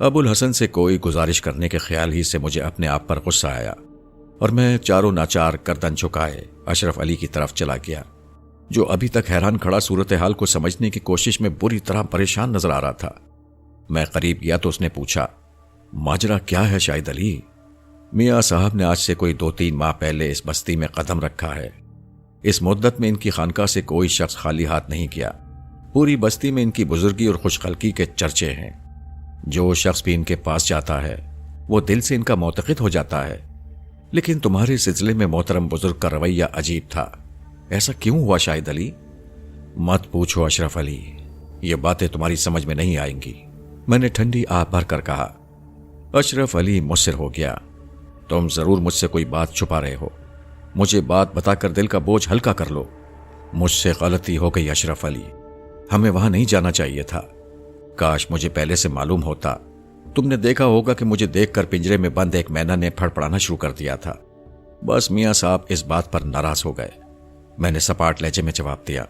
ابو الحسن سے کوئی گزارش کرنے کے خیال ہی سے مجھے اپنے آپ پر غصہ آیا اور میں چاروں ناچار گردن جھکائے اشرف علی کی طرف چلا گیا، جو ابھی تک حیران کھڑا صورتحال کو سمجھنے کی کوشش میں بری طرح پریشان نظر آ رہا تھا۔ میں قریب گیا تو اس نے پوچھا، ماجرا کیا ہے شاہد علی؟ میاں صاحب نے آج سے کوئی 2-3 ماہ پہلے اس بستی میں قدم رکھا ہے۔ اس مدت میں ان کی خانقاہ سے کوئی شخص خالی ہاتھ نہیں کیا۔ پوری بستی میں ان کی بزرگی اور خوش خلقی کے چرچے ہیں۔ جو شخص بھی ان کے پاس جاتا ہے وہ دل سے ان کا معتقد ہو جاتا ہے۔ لیکن تمہارے سلسلے میں محترم بزرگ کا رویہ عجیب تھا، ایسا کیوں ہوا شاہد علی؟ مت پوچھو اشرف علی، یہ باتیں تمہاری سمجھ میں نہیں آئیں گی، میں نے ٹھنڈی آہ بھر کر کہا۔ اشرف علی مصر ہو گیا، تم ضرور مجھ سے کوئی بات چھپا رہے ہو، مجھے بات بتا کر دل کا بوجھ ہلکا کر لو۔ مجھ سے غلطی ہو گئی اشرف علی، ہمیں وہاں نہیں جانا چاہیے تھا، کاش مجھے پہلے سے معلوم ہوتا۔ تم نے دیکھا ہوگا کہ مجھے دیکھ کر پنجرے میں بند ایک مینا نے پھڑپڑانا شروع کر دیا تھا۔ بس میاں صاحب اس بات پر ناراض ہو گئے، میں نے سپاٹ لہجے میں جواب دیا۔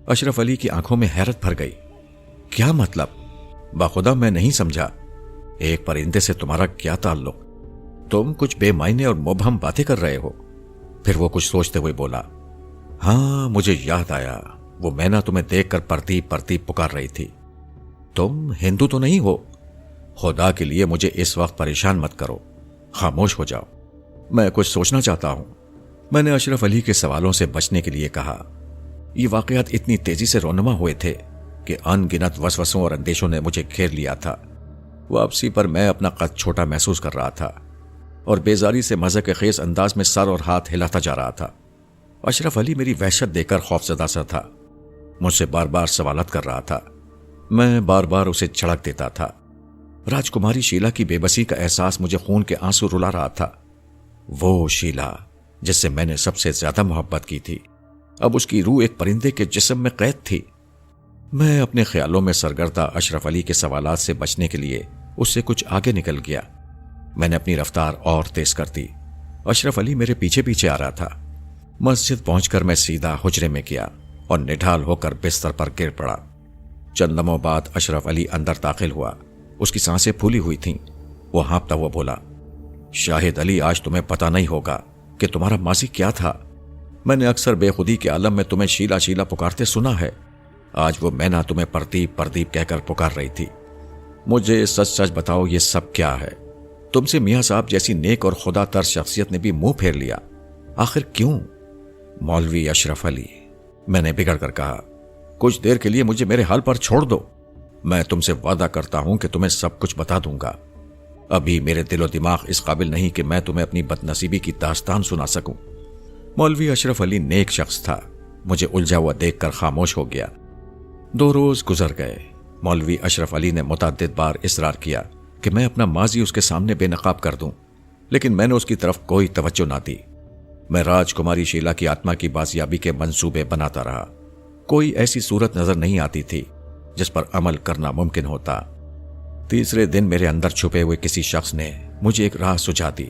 اشرف علی کی آنکھوں میں حیرت بھر گئی۔ کیا مطلب؟ باخدا میں نہیں سمجھا، ایک پرندے سے تمہارا کیا تعلق؟ تم کچھ بے معنی اور مبہم باتیں کر رہے ہو۔ پھر وہ کچھ سوچتے ہوئے بولا، ہاں مجھے یاد آیا، وہ مینا تمہیں دیکھ کر پرتیپ پرتیپ پکار رہی تھی۔ تم ہندو تو نہیں ہو؟ خدا کے لیے مجھے اس وقت پریشان مت کرو، خاموش ہو جاؤ، میں کچھ سوچنا چاہتا ہوں، میں نے اشرف علی کے سوالوں سے بچنے کے لیے کہا۔ یہ واقعات اتنی تیزی سے رونما ہوئے تھے کہ ان گنت وسوسوں اور اندیشوں نے مجھے گھیر لیا تھا۔ واپسی پر میں اپنا قد چھوٹا محسوس کر رہا تھا اور بیزاری سے مزاق خیز انداز میں سر اور ہاتھ ہلاتا جا رہا تھا۔ اشرف علی میری وحشت دیکھ کر خوفزدہ سا تھا، مجھ سے بار بار سوالات کر رہا تھا، میں بار بار اسے چھڑک دیتا تھا۔ راجکماری شیلا کی بے بسی کا احساس مجھے خون کے آنسو رلا رہا تھا۔ وہ شیلا جس سے میں نے سب سے زیادہ محبت کی تھی، اب اس کی روح ایک پرندے کے جسم میں قید تھی۔ میں اپنے خیالوں میں سرگردہ اشرف علی کے سوالات سے بچنے کے لیے اس سے کچھ آگے نکل گیا۔ میں نے اپنی رفتار اور تیز کر دی۔ اشرف علی میرے پیچھے پیچھے آ رہا تھا۔ مسجد پہنچ کر میں سیدھا حجرے میں گیا اور نڈھال ہو کر بستر پر گر پڑا۔ چند لمحوں بعد اشرف علی اندر داخل ہوا، اس کی سانسیں پھولی ہوئی تھیں۔ وہ ہانپتا ہوا بولا، شاہد علی آج تمہیں پتہ نہیں ہوگا کہ تمہارا ماضی کیا تھا۔ میں نے اکثر بے خودی کے عالم میں تمہیں شیلا شیلا پکارتے سنا ہے، آج وہ مینا تمہیں پردیپ پردیپ کہہ کر پکار رہی تھی۔ مجھے سچ سچ بتاؤ یہ سب کیا ہے؟ تم سے میاں صاحب جیسی نیک اور خدا تر شخصیت نے بھی منہ پھیر لیا، آخر کیوں؟ مولوی اشرف علی، میں نے بگڑ کر کہا، کچھ دیر کے لیے مجھے میرے حال پر چھوڑ دو، میں تم سے وعدہ کرتا ہوں کہ تمہیں سب کچھ بتا دوں گا۔ ابھی میرے دل و دماغ اس قابل نہیں کہ میں تمہیں اپنی بدنصیبی کی داستان سنا سکوں۔ مولوی اشرف علی نیک شخص تھا، مجھے الجھا ہوا دیکھ کر خاموش ہو گیا۔ 2 روز گزر گئے۔ مولوی اشرف علی نے متعدد بار اصرار کیا کہ میں اپنا ماضی اس کے سامنے بے نقاب کر دوں، لیکن میں نے اس کی طرف کوئی توجہ نہ دی۔ میں راجکماری شیلا کی آتما کی بازیابی کے منصوبے بناتا رہا۔ کوئی ایسی صورت نظر نہیں آتی تھی جس پر عمل کرنا ممکن ہوتا۔ تیسرے دن میرے اندر چھپے ہوئے کسی شخص نے مجھے ایک راہ سجھا دی۔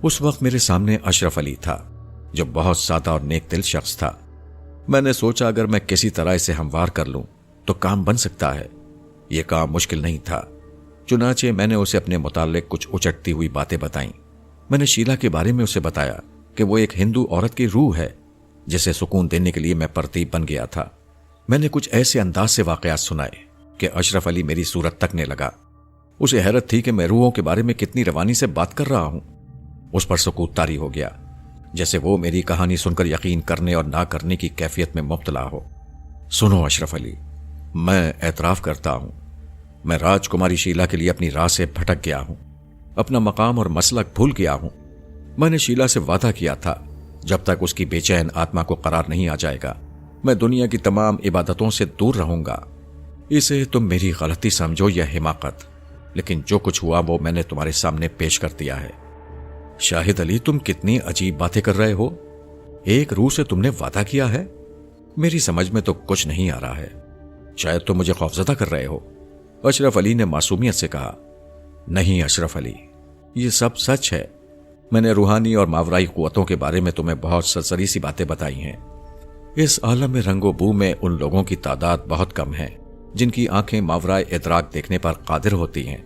اس وقت میرے سامنے اشرف علی تھا، جو بہت سادہ اور نیک دل شخص تھا۔ میں نے سوچا اگر میں کسی طرح اسے ہموار کر لوں تو کام بن سکتا ہے۔ یہ کام مشکل نہیں تھا، چنانچہ میں نے اسے اپنے متعلق کچھ اچٹتی ہوئی باتیں بتائیں۔ میں نے شیلا کے بارے میں اسے بتایا کہ وہ ایک ہندو عورت کی روح ہے جسے سکون دینے کے لیے میں پرتیپ بن گیا تھا۔ میں نے کچھ ایسے انداز سے واقعات سنائے کہ اشرف علی میری صورت تکنے لگا۔ اسے حیرت تھی کہ میں روحوں کے بارے میں کتنی روانی سے بات کر رہا ہوں۔ اس پر سکوت طاری ہو گیا، جیسے وہ میری کہانی سن کر یقین کرنے اور نہ کرنے کی کیفیت میں مبتلا ہو۔ سنو اشرف علی، میں اعتراف کرتا ہوں، میں راجکماری شیلا کے لیے اپنی راہ سے بھٹک گیا ہوں، اپنا مقام اور مسلک بھول گیا ہوں۔ میں نے شیلا سے وعدہ کیا تھا جب تک اس کی بے چین آتما کو قرار نہیں آ جائے گا میں دنیا کی تمام عبادتوں سے دور رہوں گا۔ اسے تم میری غلطی سمجھو یا حماقت، لیکن جو کچھ ہوا وہ میں نے تمہارے سامنے پیش کر دیا ہے۔ شاہد علی، تم کتنی عجیب باتیں کر رہے ہو۔ ایک روح سے تم نے وعدہ کیا ہے؟ میری سمجھ میں تو کچھ نہیں آ رہا ہے، شاید تم مجھے خوفزدہ کر رہے ہو۔ اشرف علی نے معصومیت سے کہا، نہیں اشرف علی، یہ سب سچ ہے۔ میں نے روحانی اور ماورائی قوتوں کے بارے میں تمہیں بہت سرسری سی باتیں بتائی ہیں۔ اس عالم میں رنگ و بو میں ان لوگوں کی تعداد بہت کم ہے جن کی آنکھیں ماورائے ادراک دیکھنے پر قادر ہوتی ہیں۔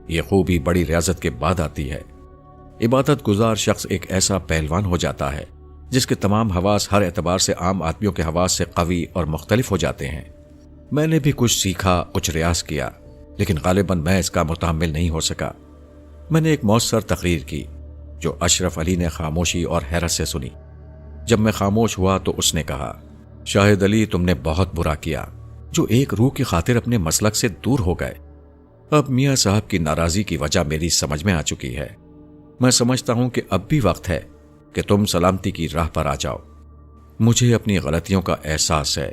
یہ خوبی بڑی ریاضت کے بعد آتی ہے۔ عبادت گزار شخص ایک ایسا پہلوان ہو جاتا ہے جس کے تمام حواس ہر اعتبار سے عام آدمیوں کے حواس سے قوی اور مختلف ہو جاتے ہیں۔ میں نے بھی کچھ سیکھا، کچھ ریاض کیا، لیکن غالباً میں اس کا متحمل نہیں ہو سکا۔ میں نے ایک مؤثر تقریر کی جو اشرف علی نے خاموشی اور حیرت سے سنی۔ جب میں خاموش ہوا تو اس نے کہا، شاہد علی، تم نے بہت برا کیا جو ایک روح کی خاطر اپنے مسلک سے دور ہو گئے۔ اب میاں صاحب کی ناراضی کی وجہ میری سمجھ میں آ چکی ہے۔ میں سمجھتا ہوں کہ اب بھی وقت ہے کہ تم سلامتی کی راہ پر آ جاؤ۔ مجھے اپنی غلطیوں کا احساس ہے۔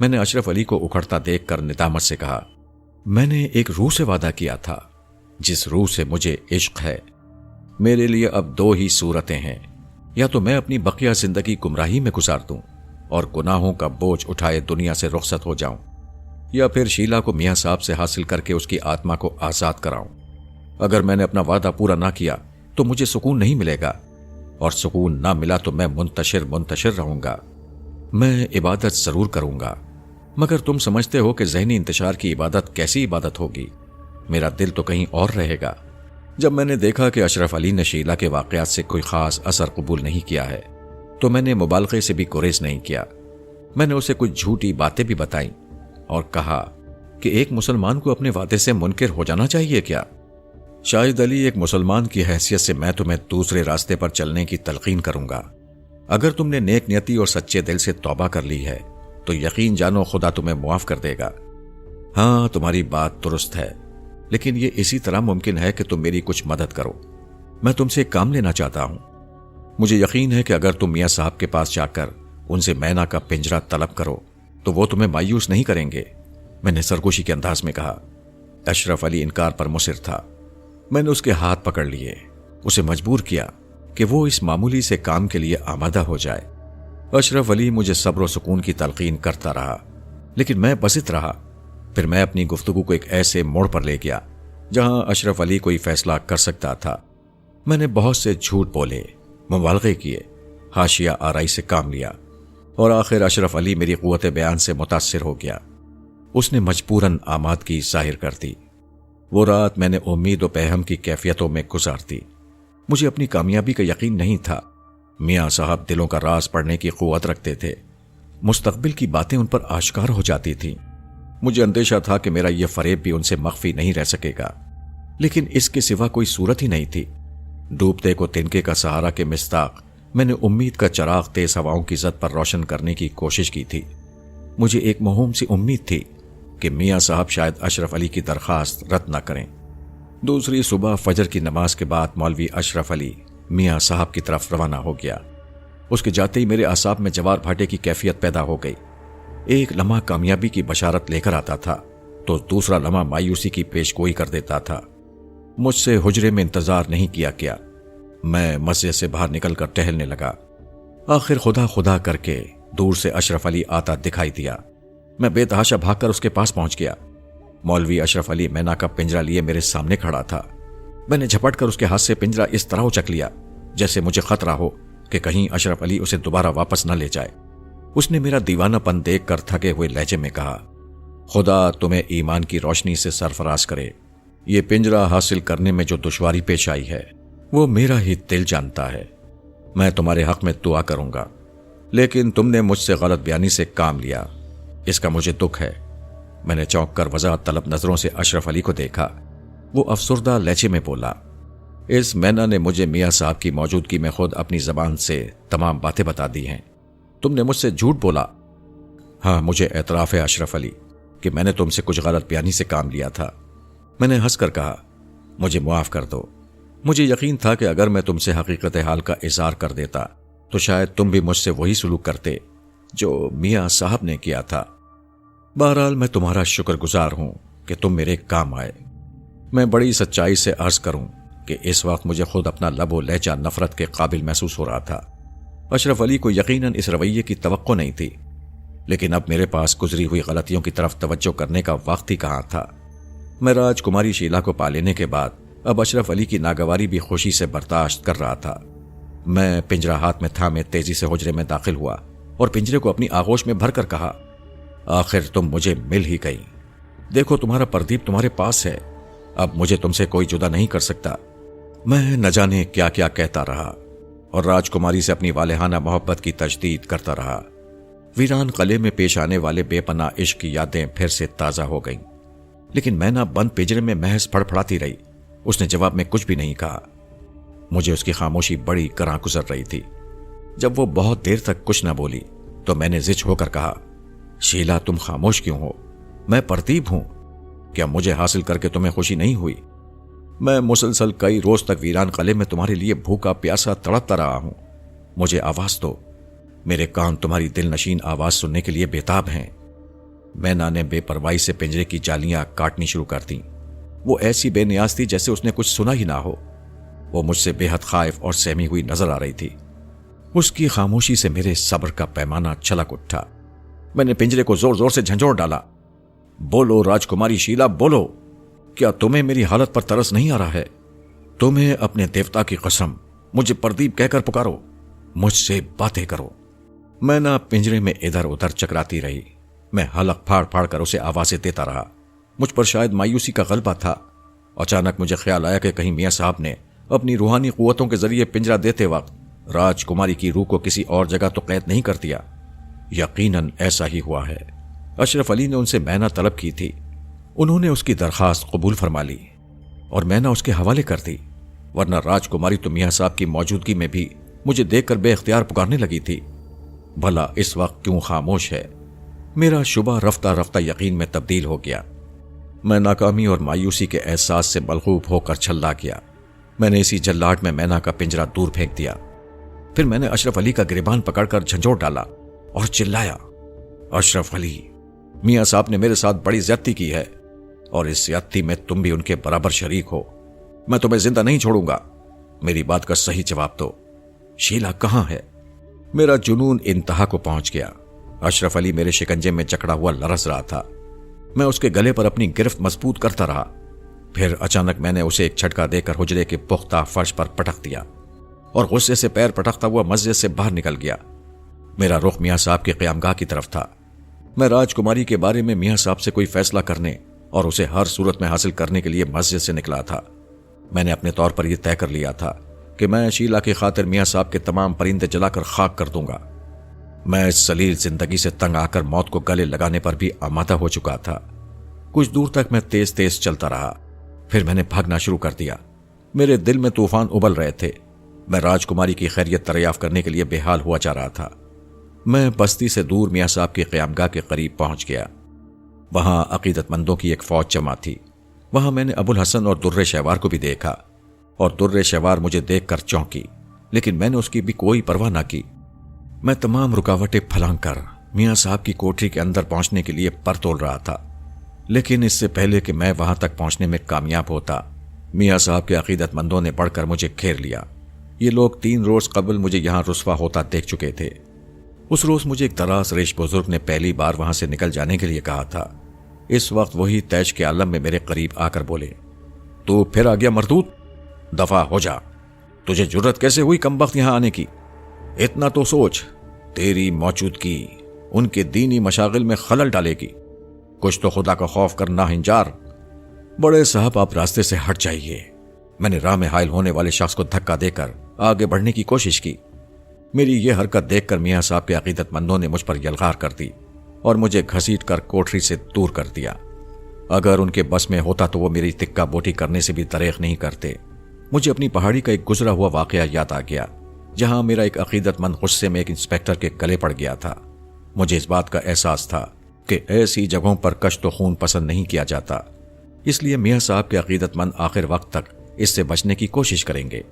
میں نے اشرف علی کو اکھڑتا دیکھ کر ندامت سے کہا، میں نے ایک روح سے وعدہ کیا تھا جس روح سے مجھے عشق ہے۔ میرے لیے اب دو ہی صورتیں ہیں، یا تو میں اپنی بقیہ زندگی گمراہی میں گزار دوں اور گناہوں کا بوجھ اٹھائے دنیا سے رخصت ہو جاؤں، یا پھر شیلا کو میاں صاحب سے حاصل کر کے اس کی آتما کو آزاد کراؤں۔ اگر میں نے اپنا وعدہ پورا نہ کیا تو مجھے سکون نہیں ملے گا، اور سکون نہ ملا تو میں منتشر رہوں گا۔ میں عبادت ضرور کروں گا، مگر تم سمجھتے ہو کہ ذہنی انتشار کی عبادت کیسی عبادت ہوگی؟ میرا دل تو کہیں اور رہے گا۔ جب میں نے دیکھا کہ اشرف علی نے شیلا کے واقعات سے کوئی خاص اثر قبول نہیں کیا ہے تو میں نے مبالغے سے بھی گریز نہیں کیا۔ میں نے اسے کچھ جھوٹی باتیں بھی بتائیں اور کہا کہ ایک مسلمان کو اپنے وعدے سے منکر ہو جانا چاہیے کیا؟ شاہد علی، ایک مسلمان کی حیثیت سے میں تمہیں دوسرے راستے پر چلنے کی تلقین کروں گا۔ اگر تم نے نیک نیتی اور سچے دل سے توبہ کر لی ہے تو یقین جانو خدا تمہیں معاف کر دے گا۔ ہاں، تمہاری بات درست ہے، لیکن یہ اسی طرح ممکن ہے کہ تم میری کچھ مدد کرو۔ میں تم سے ایک کام لینا چاہتا ہوں۔ مجھے یقین ہے کہ اگر تم میاں صاحب کے پاس جا کر ان سے مینا کا پنجرہ طلب کرو تو وہ تمہیں مایوس نہیں کریں گے۔ میں نے سرگوشی کے انداز میں کہا۔ اشرف علی انکار پر مصر تھا۔ میں نے اس کے ہاتھ پکڑ لیے، اسے مجبور کیا کہ وہ اس معمولی سے کام کے لیے آمادہ ہو جائے۔ اشرف علی مجھے صبر و سکون کی تلقین کرتا رہا، لیکن میں بسط رہا۔ پھر میں اپنی گفتگو کو ایک ایسے موڑ پر لے گیا جہاں اشرف علی کوئی فیصلہ کر سکتا تھا۔ میں نے بہت سے جھوٹ بولے، مبالغے کیے، حاشیہ آرائی سے کام لیا، اور آخر اشرف علی میری قوت بیان سے متاثر ہو گیا۔ اس نے مجبوراً آمادگی ظاہر کر دی۔ وہ رات میں نے امید و پہم کی کیفیتوں میں گزار دی۔ مجھے اپنی کامیابی کا یقین نہیں تھا۔ میاں صاحب دلوں کا راز پڑھنے کی قوت رکھتے تھے۔ مستقبل کی باتیں ان پر آشکار ہو جاتی تھیں۔ مجھے اندیشہ تھا کہ میرا یہ فریب بھی ان سے مخفی نہیں رہ سکے گا، لیکن اس کے سوا کوئی صورت ہی نہیں تھی۔ ڈوبتے کو تنکے کا سہارا کے مصداق میں نے امید کا چراغ تیز ہواؤں کی زد پر روشن کرنے کی کوشش کی تھی۔ مجھے ایک موہوم سی امید تھی کہ میاں صاحب شاید اشرف علی کی درخواست رد نہ کریں۔ دوسری صبح فجر کی نماز کے بعد مولوی اشرف علی میاں صاحب کی طرف روانہ ہو گیا۔ اس کے جاتے ہی میرے اعصاب میں جوار بھاٹے کی کیفیت پیدا ہو گئی۔ ایک لمحہ کامیابی کی بشارت لے کر آتا تھا تو دوسرا لمحہ مایوسی کی پیشگوئی کر دیتا تھا۔ مجھ سے حجرے میں انتظار نہیں کیا گیا۔ میں مسجد سے باہر نکل کر ٹہلنے لگا۔ آخر خدا کر کے دور سے اشرف علی آتا دکھائی دیا۔ میں بے تحاشا بھاگ کر اس کے پاس پہنچ گیا۔ مولوی اشرف علی مینا کا پنجرہ لیے میرے سامنے کھڑا تھا۔ میں نے جھپٹ کر اس کے ہاتھ سے پنجرہ اس طرح اچک لیا جیسے مجھے خطرہ ہو کہ کہیں اشرف علی اسے دوبارہ واپس نہ لے جائے۔ اس نے میرا دیوانہ پن دیکھ کر تھکے ہوئے لہجے میں کہا، خدا تمہیں ایمان کی روشنی سے سرفراز کرے۔ یہ پنجرہ حاصل کرنے میں جو دشواری پیش آئی ہے وہ میرا ہی دل جانتا ہے۔ میں تمہارے حق میں دعا کروں گا، لیکن تم نے مجھ سے غلط بیانی سے کام لیا، اس کا مجھے دکھ ہے۔ میں نے چونک کر وضاحت طلب نظروں سے اشرف علی کو دیکھا۔ وہ افسردہ لہجے میں بولا، اس مینا نے مجھے میاں صاحب کی موجودگی میں خود اپنی زبان سے تمام باتیں بتا دی ہیں۔ تم نے مجھ سے جھوٹ بولا۔ ہاں، مجھے اعتراف ہے اشرف علی کہ میں نے تم سے کچھ غلط بیانی سے کام لیا تھا۔ میں نے ہنس کر کہا، مجھے معاف کر دو۔ مجھے یقین تھا کہ اگر میں تم سے حقیقت حال کا اظہار کر دیتا تو شاید تم بھی مجھ سے وہی سلوک کرتے جو میاں صاحب نے کیا تھا۔ بہرحال میں تمہارا شکر گزار ہوں کہ تم میرے کام آئے۔ میں بڑی سچائی سے عرض کروں کہ اس وقت مجھے خود اپنا لب و لہجہ نفرت کے قابل محسوس ہو رہا تھا۔ اشرف علی کو یقیناً اس رویے کی توقع نہیں تھی، لیکن اب میرے پاس گزری ہوئی غلطیوں کی طرف توجہ کرنے کا وقت ہی کہاں تھا۔ میں راج کماری شیلا کو پا لینے کے بعد اب اشرف علی کی ناگواری بھی خوشی سے برداشت کر رہا تھا۔ میں پنجرہ ہاتھ میں تھامے تیزی سے حجرے میں داخل ہوا اور پنجرے کو اپنی آغوش میں بھر کر کہا، آخر تم مجھے مل ہی گئی۔ دیکھو تمہارا پردیپ تمہارے پاس ہے۔ اب مجھے تم سے کوئی جدا نہیں کر سکتا۔ میں نہ جانے کیا کیا کہتا رہا اور راجکماری سے اپنی والہانہ محبت کی تجدید کرتا رہا۔ ویران قلعے میں پیش آنے والے بے پناہ عشق کی یادیں پھر سے تازہ ہو گئیں، لیکن مینا بند پنجرے میں محض پھڑپھڑاتی رہی۔ اس نے جواب میں کچھ بھی نہیں کہا۔ مجھے اس کی خاموشی بڑی کراں گزر رہی تھی۔ جب وہ بہت دیر تک کچھ نہ بولی تو میں نے زچ ہو کر کہا، شیلا تم خاموش کیوں ہو؟ میں پرتیب ہوں، کیا مجھے حاصل کر کے تمہیں خوشی نہیں ہوئی؟ میں مسلسل کئی روز تک ویران قلعے میں تمہارے لیے بھوکا پیاسا تڑپتا رہا ہوں۔ مجھے آواز دو، میرے کان تمہاری دل نشین آواز سننے کے لیے بےتاب ہیں۔ مینا نے بے پرواہی سے پنجرے کی جالیاں کاٹنی شروع کر دیں۔ وہ ایسی بے نیاز تھی جیسے اس نے کچھ سنا ہی نہ ہو۔ وہ مجھ سے بے حد خائف اور سہمی ہوئی نظر آ رہی تھی۔ اس کی خاموشی سے میرے صبر کا پیمانہ چھلک اٹھا۔ میں نے پنجرے کو زور زور سے جھنجھوڑ ڈالا۔ بولو راجکماری شیلا، بولو، کیا تمہیں میری حالت پر ترس نہیں آ رہا ہے؟ تمہیں اپنے دیوتا کی قسم مجھے پردیپ کہہ کر پکارو، مجھ سے باتیں کرو۔ میں نہ پنجرے میں ادھر ادھر چکراتی رہی۔ میں حلق پھاڑ پھاڑ کر اسے آوازیں دیتا رہا۔ مجھ پر شاید مایوسی کا غلبہ تھا۔ اچانک مجھے خیال آیا کہ کہیں میاں صاحب نے اپنی روحانی قوتوں کے ذریعے پنجرہ دیتے وقت راجکماری کی روح کو کسی اور جگہ تو قید نہیں کر دیا۔ یقیناً ایسا ہی ہوا ہے۔ اشرف علی نے ان سے مینا طلب کی تھی۔ انہوں نے اس کی درخواست قبول فرما لی اور مینا اس کے حوالے کر دی، ورنہ راجکماری تو میاں صاحب کی موجودگی میں بھی مجھے دیکھ کر بے اختیار پکارنے لگی تھی۔ بھلا اس وقت کیوں خاموش ہے؟ میرا شبہ رفتہ رفتہ یقین میں تبدیل ہو گیا۔ میں ناکامی اور مایوسی کے احساس سے ملغوب ہو کر چھلا گیا۔ میں نے اسی جلاٹ میں مینا کا پنجرہ دور پھینک دیا۔ پھر میں نے اشرف علی کا گریبان پکڑ کر جھنجھوڑ ڈالا اور چلایا، اشرف علی، میاں صاحب نے میرے ساتھ بڑی زیادتی کی ہے اور اس زیادتی میں تم بھی ان کے برابر شریک ہو۔ میں تمہیں زندہ نہیں چھوڑوں گا۔ میری بات کا صحیح جواب دو، شیلا کہاں ہے؟ میرا جنون انتہا کو پہنچ گیا۔ اشرف علی میرے شکنجے میں جکڑا ہوا لرز رہا تھا۔ میں اس کے گلے پر اپنی گرفت مضبوط کرتا رہا۔ پھر اچانک میں نے اسے ایک جھٹکا دے کر حجرے کے پختہ فرش پر پٹک دیا اور غصے سے پیر پٹکتا ہوا مسجد سے باہر نکل گیا۔ میرا رخ میاں صاحب کے قیامگاہ کی طرف تھا۔ میں راجکماری کے بارے میں میاں صاحب سے کوئی فیصلہ کرنے اور اسے ہر صورت میں حاصل کرنے کے لیے مسجد سے نکلا تھا۔ میں نے اپنے طور پر یہ طے کر لیا تھا کہ میں شیلا کی خاطر میاں صاحب کے تمام پرندے جلا کر خاک کر دوں گا۔ میں اس ذلیل زندگی سے تنگ آ کر موت کو گلے لگانے پر بھی آمادہ ہو چکا تھا۔ کچھ دور تک میں تیز تیز چلتا رہا، پھر میں نے بھاگنا شروع کر دیا۔ میرے دل میں طوفان ابل رہے تھے۔ میں راجکماری کی خیریت دریافت کرنے کے لیے بے حال ہوا جا رہا تھا۔ میں بستی سے دور میاں صاحب کے قیامگاہ کے قریب پہنچ گیا۔ وہاں عقیدت مندوں کی ایک فوج جمع تھی۔ وہاں میں نے ابو الحسن اور در شہوار کو بھی دیکھا اور در شہوار مجھے دیکھ کر چونکی، لیکن میں نے اس کی بھی کوئی پرواہ نہ کی۔ میں تمام رکاوٹیں پھلانگ کر میاں صاحب کی کوٹری کے اندر پہنچنے کے لیے پر تول رہا تھا، لیکن اس سے پہلے کہ میں وہاں تک پہنچنے میں کامیاب ہوتا، میاں صاحب کے عقیدت مندوں نے بڑھ کر مجھے گھیر لیا۔ یہ لوگ 3 روز قبل مجھے یہاں رسوا ہوتا دیکھ چکے تھے۔ اس روز مجھے ایک دراز ریش بزرگ نے پہلی بار وہاں سے نکل جانے کے لیے کہا تھا۔ اس وقت وہی تیش کے عالم میں میرے قریب آ کر بولے، تو پھر آ گیا مردود، دفع ہو جا۔ تجھے جرت کیسے ہوئی کمبخت یہاں آنے کی؟ اتنا تو سوچ، تیری موجودگی ان کے دینی مشاغل میں خلل ڈالے گی۔ کچھ تو خدا کا خوف کرنا ہنجار۔ بڑے صاحب آپ راستے سے ہٹ جائیے۔ میں نے راہ میں حائل ہونے والے شخص کو دھکا دے کر آگے بڑھنے کی کوشش کی۔ میری یہ حرکت دیکھ کر میاں صاحب کے عقیدت مندوں نے مجھ پر یلغار کر دی اور مجھے گھسیٹ کر کوٹری سے دور کر دیا۔ اگر ان کے بس میں ہوتا تو وہ میری تکا بوٹی کرنے سے بھی دریغ نہیں کرتے۔ مجھے اپنی پہاڑی کا ایک گزرا ہوا واقعہ یاد آ گیا، جہاں میرا ایک عقیدت مند غصے میں ایک انسپیکٹر کے گلے پڑ گیا تھا۔ مجھے اس بات کا احساس تھا کہ ایسی جگہوں پر کشت و خون پسند نہیں کیا جاتا، اس لیے میاں صاحب کے عقیدت مند آخر وقت تک اس سے بچنے کی کوشش کریں گے۔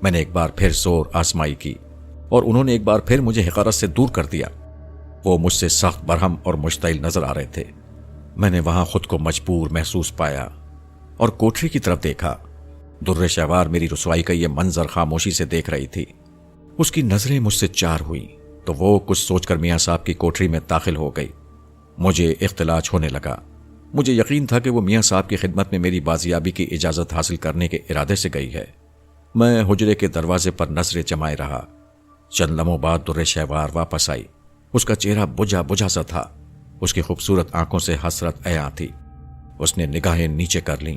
میں نے ایک بار پھر زور آزمائی کی اور انہوں نے ایک بار پھر مجھے حقارت سے دور کر دیا۔ وہ مجھ سے سخت برہم اور مشتعل نظر آ رہے تھے۔ میں نے وہاں خود کو مجبور محسوس پایا اور کوٹری کی طرف دیکھا۔ در شہوار میری رسوائی کا یہ منظر خاموشی سے دیکھ رہی تھی۔ اس کی نظریں مجھ سے چار ہوئیں تو وہ کچھ سوچ کر میاں صاحب کی کوٹری میں داخل ہو گئی۔ مجھے اختلاج ہونے لگا۔ مجھے یقین تھا کہ وہ میاں صاحب کی خدمت میں میری بازیابی کی اجازت حاصل کرنے کے ارادے سے گئی ہے۔ میں حجرے کے دروازے پر نظریں جمائے رہا۔ چند لمحوں بعد در شہوار واپس آئی۔ اس کا چہرہ بجھا بجھا سا تھا۔ اس کی خوبصورت آنکھوں سے حسرت عیاں تھی۔ اس نے نگاہیں نیچے کر لیں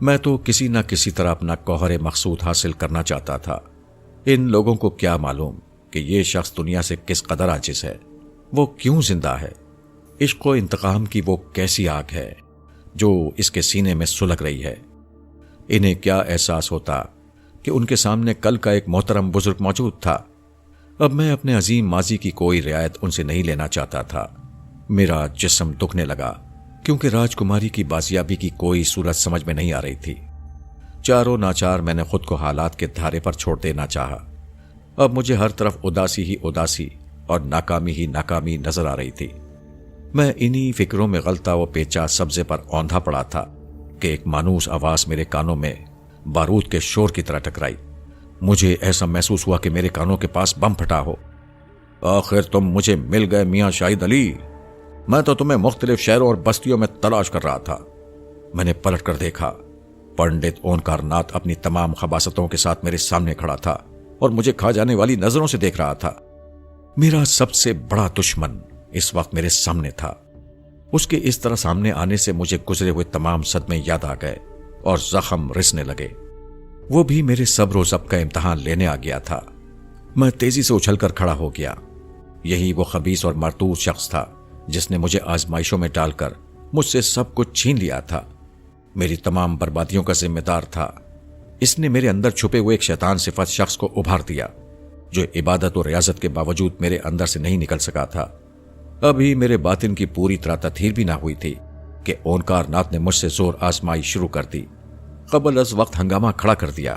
میں تو کسی نہ کسی طرح اپنا گوہر مقصود حاصل کرنا چاہتا تھا۔ ان لوگوں کو کیا معلوم کہ یہ شخص دنیا سے کس قدر عاجز ہے، وہ کیوں زندہ ہے، عشق و انتقام کی وہ کیسی آگ ہے جو اس کے سینے میں سلگ رہی ہے۔ انہیں کیا احساس ہوتا کہ ان کے سامنے کل کا ایک محترم بزرگ موجود تھا۔ اب میں اپنے عظیم ماضی کی کوئی رعایت ان سے نہیں لینا چاہتا تھا۔ میرا جسم دکھنے لگا کیونکہ راجکماری کی بازیابی کی کوئی صورت سمجھ میں نہیں آ رہی تھی۔ چاروں ناچار میں نے خود کو حالات کے دھارے پر چھوڑ دینا چاہا۔ اب مجھے ہر طرف اداسی ہی اداسی اور ناکامی ہی ناکامی نظر آ رہی تھی۔ میں انہی فکروں میں غلطہ و پیچا سبزے پر اوندھا پڑا تھا کہ ایک مانوس آواز میرے کانوں میں بارود کے شور کی طرح ٹکرائی۔ مجھے ایسا محسوس ہوا کہ میرے کانوں کے پاس بم پھٹا ہو۔ آخر تم مجھے مل گئے میاں شاہد علی، میں تو تمہیں مختلف شہروں اور بستیوں میں تلاش کر رہا تھا۔ میں نے پلٹ کر دیکھا، پنڈت اونکار ناتھ اپنی تمام خباستوں کے ساتھ میرے سامنے کھڑا تھا اور مجھے کھا جانے والی نظروں سے دیکھ رہا تھا۔ میرا سب سے بڑا دشمن اس وقت میرے سامنے تھا۔ اس کے اس طرح سامنے آنے سے مجھے گزرے ہوئے تمام صدمے یاد آ گئے اور زخم رسنے لگے۔ وہ بھی میرے صبر و ضبط کا امتحان لینے آ گیا تھا۔ میں تیزی سے اچھل کر کھڑا ہو گیا۔ یہی وہ خبیث اور مرتوز شخص تھا جس نے مجھے آزمائشوں میں ڈال کر مجھ سے سب کچھ چھین لیا تھا، میری تمام بربادیوں کا ذمہ دار تھا۔ اس نے میرے اندر چھپے ہوئے ایک شیطان صفت شخص کو ابھار دیا جو عبادت و ریاضت کے باوجود میرے اندر سے نہیں نکل سکا تھا۔ ابھی میرے باطن کی پوری طرح تطہیر بھی نہ ہوئی تھی کہ اونکار ناتھ نے مجھ سے زور آزمائی شروع کر دی، قبل از وقت ہنگامہ کھڑا کر دیا۔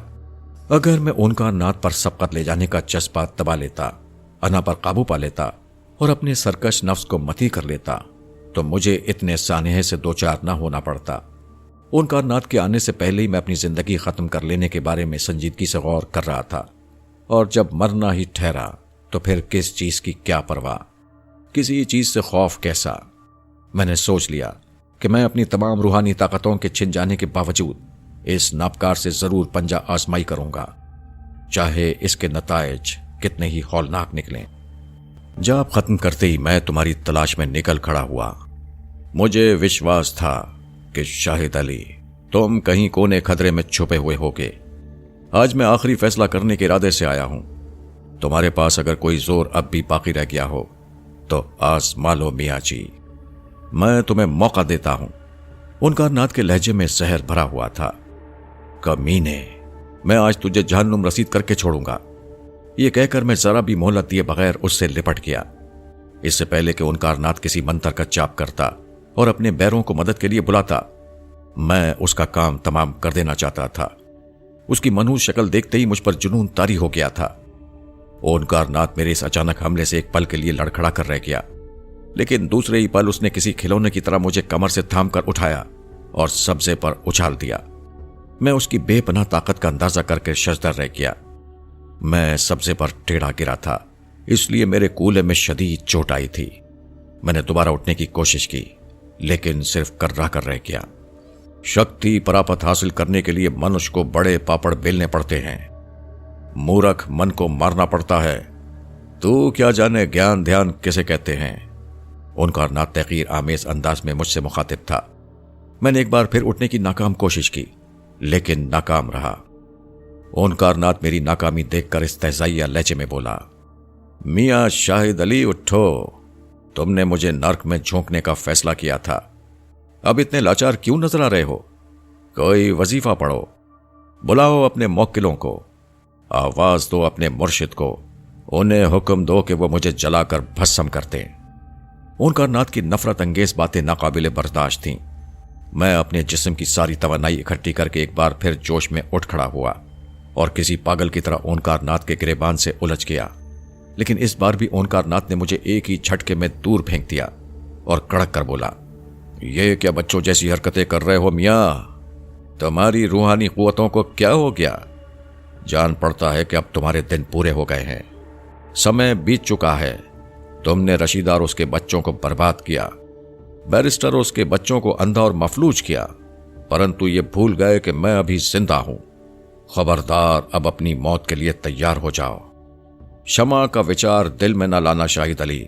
اگر میں اونکار ناتھ پر سبقت لے جانے کا جذبہ دبا لیتا، انا پر قابو پا لیتا اور اپنے سرکش نفس کو متی کر لیتا تو مجھے اتنے سانحے سے دوچار نہ ہونا پڑتا۔ اونکار ناتھ کے آنے سے پہلے ہی میں اپنی زندگی ختم کر لینے کے بارے میں سنجیدگی سے غور کر رہا تھا، اور جب مرنا ہی ٹھہرا تو پھر کس چیز کی کیا پرواہ، کسی چیز سے خوف کیسا۔ میں نے سوچ لیا کہ میں اپنی تمام روحانی طاقتوں کے چھن جانے کے باوجود اس ناپکار سے ضرور پنجہ آزمائی کروں گا، چاہے اس کے نتائج کتنے ہی ہولناک نکلیں۔ جاب ختم کرتے ہی میں تمہاری تلاش میں نکل کھڑا ہوا۔ مجھے وشواس تھا کہ شاہد علی تم کہیں کونے خطرے میں چھپے ہوئے ہوگے۔ آج میں آخری فیصلہ کرنے کے ارادے سے آیا ہوں۔ تمہارے پاس اگر کوئی زور اب بھی باقی رہ گیا ہو تو آزما لو میاں جی، میں تمہیں موقع دیتا ہوں۔ اونکار ناتھ کے لہجے میں زہر بھرا ہوا تھا۔ کمینے، میں آج تجھے جہنم رسید کر کے چھوڑوں گا۔ یہ کہہ کر میں ذرا بھی مہلت دیے بغیر اس سے لپٹ گیا۔ اس سے پہلے کہ اونکار ناتھ کسی منتر کا جاپ کرتا اور اپنے بیروں کو مدد کے لیے بلاتا، میں اس کا کام تمام کر دینا چاہتا تھا۔ اس کی منحوس شکل دیکھتے ہی مجھ پر جنون طاری ہو گیا تھا۔ اونکار ناتھ میرے اس اچانک حملے سے ایک پل کے لیے لڑکھڑا کر رہ گیا، لیکن دوسرے ہی پل اس نے کسی کھلونے کی طرح مجھے کمر سے تھام کر اٹھایا اور سبزے پر اچھال دیا۔ میں اس کی بے پناہ طاقت کا اندازہ کر کے ششدر رہ گیا۔ میں سبزے پر ٹیڑھا گرا تھا، اس لیے میرے کولے میں شدید چوٹ آئی تھی۔ میں نے دوبارہ اٹھنے کی کوشش کی لیکن صرف کرا کر رہ گیا۔ شکتی پراپت حاصل کرنے کے لیے منش کو بڑے پاپڑ بیلنے پڑتے ہیں، مورکھ من کو مارنا پڑتا ہے۔ تو کیا جانے گیان دھیان کسے کہتے ہیں؟ اونکار ناتھ تحقیر آمیز انداز میں مجھ سے مخاطب تھا۔ میں نے ایک بار پھر اٹھنے کی ناکام کوشش کی لیکن ناکام رہا۔ اونکار ناتھ میری ناکامی دیکھ کر استہزائیہ لہجے میں بولا، میاں شاہد علی اٹھو، تم نے مجھے نرک میں جھونکنے کا فیصلہ کیا تھا، اب اتنے لاچار کیوں نظر آ رہے ہو؟ کوئی وظیفہ پڑھو، بلاؤ اپنے موکلوں کو، آواز دو اپنے مرشد کو، انہیں حکم دو کہ وہ مجھے جلا کر بھسم کر دیں۔ اونکار ناتھ کی نفرت انگیز باتیں ناقابل برداشت تھیں۔ میں اپنے جسم کی ساری توانائی اکٹھی کر کے ایک بار پھر جوش میں اٹھ کھڑا ہوا اور کسی پاگل کی طرح اونکار ناتھ کے گریبان سے الجھ گیا، لیکن اس بار بھی اونکار ناتھ نے مجھے ایک ہی جھٹکے میں دور پھینک دیا اور کڑک کر بولا، یہ کیا بچوں جیسی حرکتیں کر رہے ہو میاں؟ تمہاری روحانی قوتوں کو کیا ہو گیا؟ جان پڑتا ہے کہ اب تمہارے دن پورے ہو گئے ہیں، سمے بیت چکا ہے۔ تم نے رشیدہ اور اس کے بچوں کو برباد کیا، بیرسٹر اور اس کے بچوں کو اندھا اور مفلوج کیا، پرنتو یہ بھول گئے کہ میں ابھی زندہ ہوں۔ خبردار، اب اپنی موت کے لیے تیار ہو جاؤ۔ شمع کا وچار دل میں نہ لانا شاہد علی،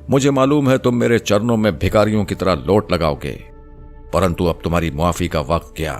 مجھے معلوم ہے تم میرے چرنوں میں بھکاریوں کی طرح لوٹ لگاؤ گے، پرنتو اب تمہاری معافی کا وقت گیا۔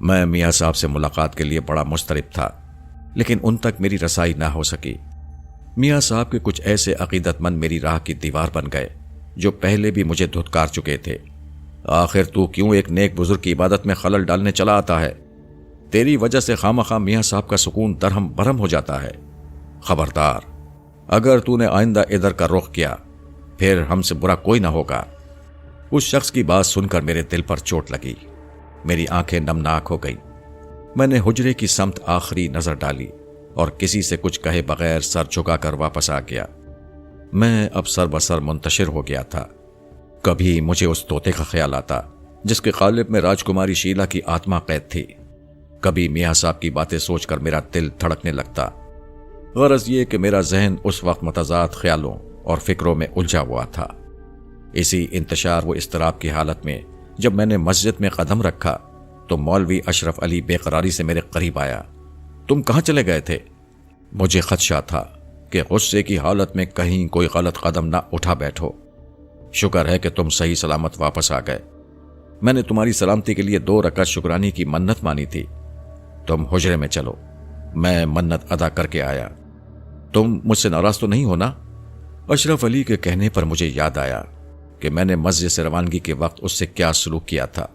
میں میاں صاحب سے ملاقات کے لیے بڑا مضطرب تھا، لیکن ان تک میری رسائی نہ ہو سکی۔ میاں صاحب کے کچھ ایسے عقیدت مند میری راہ کی دیوار بن گئے جو پہلے بھی مجھے دھتکار چکے تھے۔ آخر تو کیوں ایک نیک بزرگ کی عبادت میں خلل ڈالنے چلا آتا ہے؟ تیری وجہ سے خامخواہ میاں صاحب کا سکون درہم برہم ہو جاتا ہے۔ خبردار، اگر تو نے آئندہ ادھر کا رخ کیا پھر ہم سے برا کوئی نہ ہوگا۔ اس شخص کی بات سن کر میرے دل پر چوٹ لگی، میری آنکھیں نمناک ہو گئیں۔ میں نے حجرے کی سمت آخری نظر ڈالی اور کسی سے کچھ کہے بغیر سر جھکا کر واپس آ گیا۔ میں اب سر بسر منتشر ہو گیا تھا۔ کبھی مجھے اس طوطے کا خیال آتا جس کے قالب میں راجکماری شیلا کی آتما قید تھی، کبھی میاں صاحب کی باتیں سوچ کر میرا دل دھڑکنے لگتا۔ غرض یہ کہ میرا ذہن اس وقت متضاد خیالوں اور فکروں میں الجھا ہوا تھا۔ اسی انتشار و اضطراب کی حالت میں جب میں نے مسجد میں قدم رکھا تو مولوی اشرف علی بے قراری سے میرے قریب آیا۔ تم کہاں چلے گئے تھے؟ مجھے خدشہ تھا کہ غصے کی حالت میں کہیں کوئی غلط قدم نہ اٹھا بیٹھو۔ شکر ہے کہ تم صحیح سلامت واپس آ گئے۔ میں نے تمہاری سلامتی کے لیے 2 رکعت شکرانی کی منت مانی تھی۔ تم حجرے میں چلو، میں منت ادا کر کے آیا۔ تم مجھ سے ناراض تو نہیں ہونا؟ اشرف علی کے کہنے پر مجھے یاد آیا کہ میں نے مسجد سے روانگی کے وقت اس سے کیا سلوک کیا تھا۔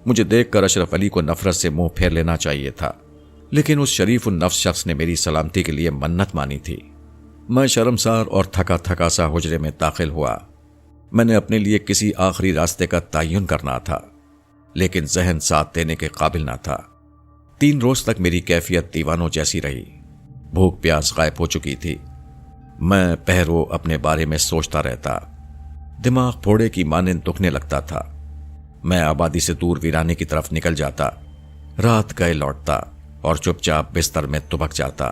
مجھے دیکھ کر اشرف علی کو نفرت سے منہ پھیر لینا چاہیے تھا، لیکن اس شریف النفس شخص نے میری سلامتی کے لیے منت مانی تھی۔ میں شرمسار اور تھکا تھکا سا حجرے میں داخل ہوا۔ میں نے اپنے لیے کسی آخری راستے کا تعین کرنا تھا، لیکن ذہن ساتھ دینے کے قابل نہ تھا۔ 3 روز تک میری کیفیت دیوانوں جیسی رہی۔ بھوک پیاس غائب ہو چکی تھی۔ میں پہرو اپنے بارے میں سوچتا رہتا۔ دماغ پھوڑے کی مانند دکھنے لگتا تھا۔ میں آبادی سے دور ویرانے کی طرف نکل جاتا، رات گئے لوٹتا اور چپ چاپ بستر میں دبک جاتا۔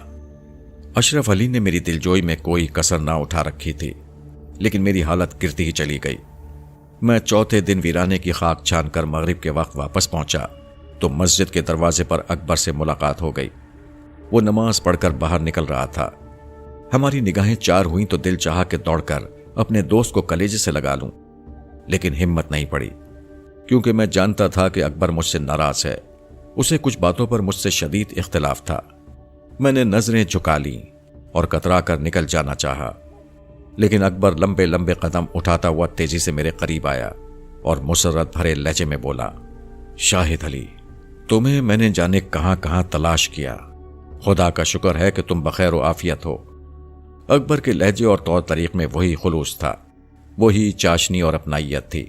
اشرف علی نے میری دلجوئی میں کوئی کسر نہ اٹھا رکھی تھی، لیکن میری حالت گرتی ہی چلی گئی۔ میں چوتھے دن ویرانے کی خاک چھان کر مغرب کے وقت واپس پہنچا تو مسجد کے دروازے پر اکبر سے ملاقات ہو گئی۔ وہ نماز پڑھ کر باہر نکل رہا تھا۔ ہماری نگاہیں چار ہوئیں تو دل چاہا کہ دوڑ کر اپنے دوست کو کلیجے سے لگا لوں، لیکن ہمت نہیں پڑی، کیونکہ میں جانتا تھا کہ اکبر مجھ سے ناراض ہے۔ اسے کچھ باتوں پر مجھ سے شدید اختلاف تھا۔ میں نے نظریں جھکا لیں اور کترا کر نکل جانا چاہا، لیکن اکبر لمبے لمبے قدم اٹھاتا ہوا تیزی سے میرے قریب آیا اور مسرت بھرے لہجے میں بولا، شاہد علی، تمہیں میں نے جانے کہاں کہاں تلاش کیا، خدا کا شکر ہے کہ تم بخیر و عافیت ہو۔ اکبر کے لہجے اور طور طریق میں وہی خلوص تھا، وہی چاشنی اور اپنائیت تھی۔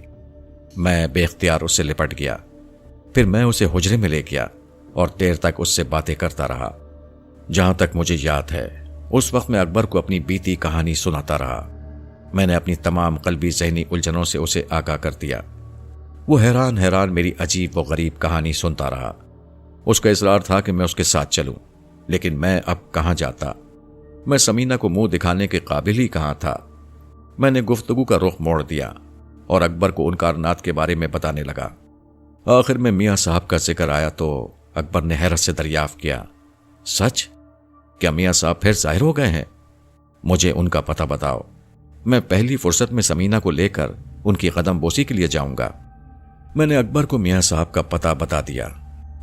میں بے اختیار اس سے لپٹ گیا۔ پھر میں اسے حجرے میں لے گیا اور دیر تک اس سے باتیں کرتا رہا۔ جہاں تک مجھے یاد ہے اس وقت میں اکبر کو اپنی بیتی کہانی سناتا رہا۔ میں نے اپنی تمام قلبی ذہنی الجھنوں سے اسے آگاہ کر دیا۔ وہ حیران حیران میری عجیب و غریب کہانی سنتا رہا۔ اس کا اصرار تھا کہ میں اس کے ساتھ چلوں، لیکن میں اب کہاں جاتا؟ میں سمینہ کو منہ دکھانے کے قابل ہی کہاں تھا؟ میں نے گفتگو کا رخ موڑ دیا اور اکبر کو ان کارنات کے بارے میں بتانے لگا۔ آخر میں میاں صاحب کا ذکر آیا تو اکبر نے حیرت سے دریافت کیا، سچ؟ کیا میاں صاحب پھر ظاہر ہو گئے ہیں؟ مجھے ان کا پتہ بتاؤ، میں پہلی فرصت میں سمینہ کو لے کر ان کی قدم بوسی کے لیے جاؤں گا۔ میں نے اکبر کو میاں صاحب کا پتہ بتا دیا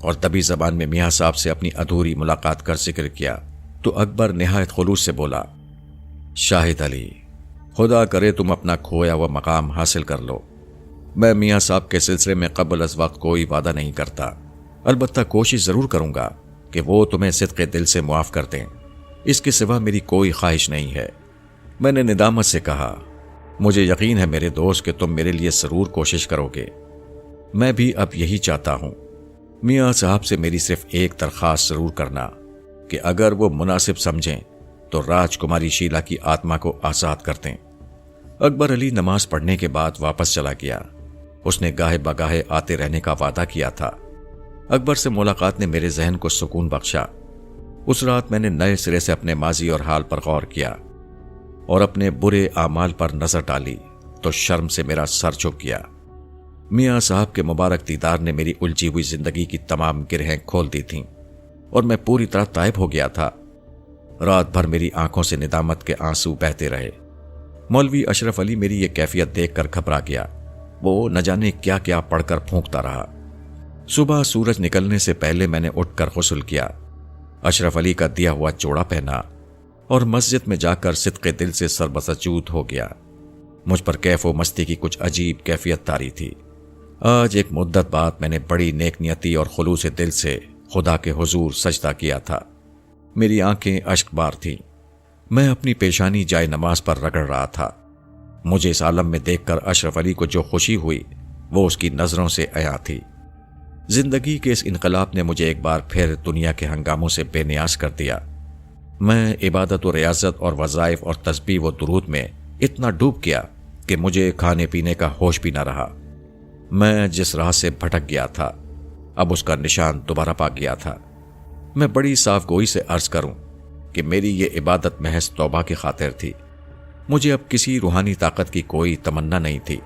اور دبی زبان میں میاں صاحب سے اپنی ادھوری ملاقات کا ذکر کیا تو اکبر نہایت خلوص سے بولا، شاہد علی، خدا کرے تم اپنا کھویا ہوا مقام حاصل کر لو۔ میں میاں صاحب کے سلسلے میں قبل از وقت کوئی وعدہ نہیں کرتا، البتہ کوشش ضرور کروں گا کہ وہ تمہیں صدق دل سے معاف کر دیں، اس کے سوا میری کوئی خواہش نہیں ہے۔ میں نے ندامت سے کہا، مجھے یقین ہے میرے دوست کہ تم میرے لیے ضرور کوشش کرو گے۔ میں بھی اب یہی چاہتا ہوں۔ میاں صاحب سے میری صرف ایک درخواست ضرور کرنا کہ اگر وہ مناسب سمجھیں تو راجکماری شیلا کی آتما کو آزاد کر دیں۔ اکبر علی نماز پڑھنے کے بعد واپس چلا گیا۔ اس نے گاہے بگاہے آتے رہنے کا وعدہ کیا تھا۔ اکبر سے ملاقات نے میرے ذہن کو سکون بخشا۔ اس رات میں نے نئے سرے سے اپنے ماضی اور حال پر غور کیا اور اپنے برے اعمال پر نظر ڈالی تو شرم سے میرا سر جھک گیا۔ میاں صاحب کے مبارک دیدار نے میری الجھی ہوئی زندگی کی تمام گرہیں کھول دی تھیں اور میں پوری طرح تائب ہو گیا تھا۔ رات بھر میری آنکھوں سے ندامت کے آنسو بہتے رہے۔ مولوی اشرف علی میری یہ کیفیت دیکھ کر گھبرا گیا۔ وہ نہ جانے کیا کیا پڑھ کر پھونکتا رہا۔ صبح سورج نکلنے سے پہلے میں نے اٹھ کر غسل کیا، اشرف علی کا دیا ہوا جوڑا پہنا اور مسجد میں جا کر صدق دل سے سربسجود ہو گیا۔ مجھ پر کیف و مستی کی کچھ عجیب کیفیت طاری تھی۔ آج ایک مدت بعد میں نے بڑی نیک نیتی اور خلوص دل سے خدا کے حضور سجدہ کیا تھا۔ میری آنکھیں اشک بار تھیں۔ میں اپنی پیشانی جائے نماز پر رگڑ رہا تھا۔ مجھے اس عالم میں دیکھ کر اشرف علی کو جو خوشی ہوئی وہ اس کی نظروں سے عیاں تھی۔ زندگی کے اس انقلاب نے مجھے ایک بار پھر دنیا کے ہنگاموں سے بے نیاز کر دیا۔ میں عبادت و ریاضت اور وظائف اور تسبیح و درود میں اتنا ڈوب گیا کہ مجھے کھانے پینے کا ہوش بھی نہ رہا۔ میں جس راہ سے بھٹک گیا تھا اب اس کا نشان دوبارہ پا گیا تھا۔ میں بڑی صاف گوئی سے عرض کروں کہ میری یہ عبادت محض توبہ کی خاطر تھی۔ مجھے اب کسی روحانی طاقت کی کوئی تمنا نہیں تھی۔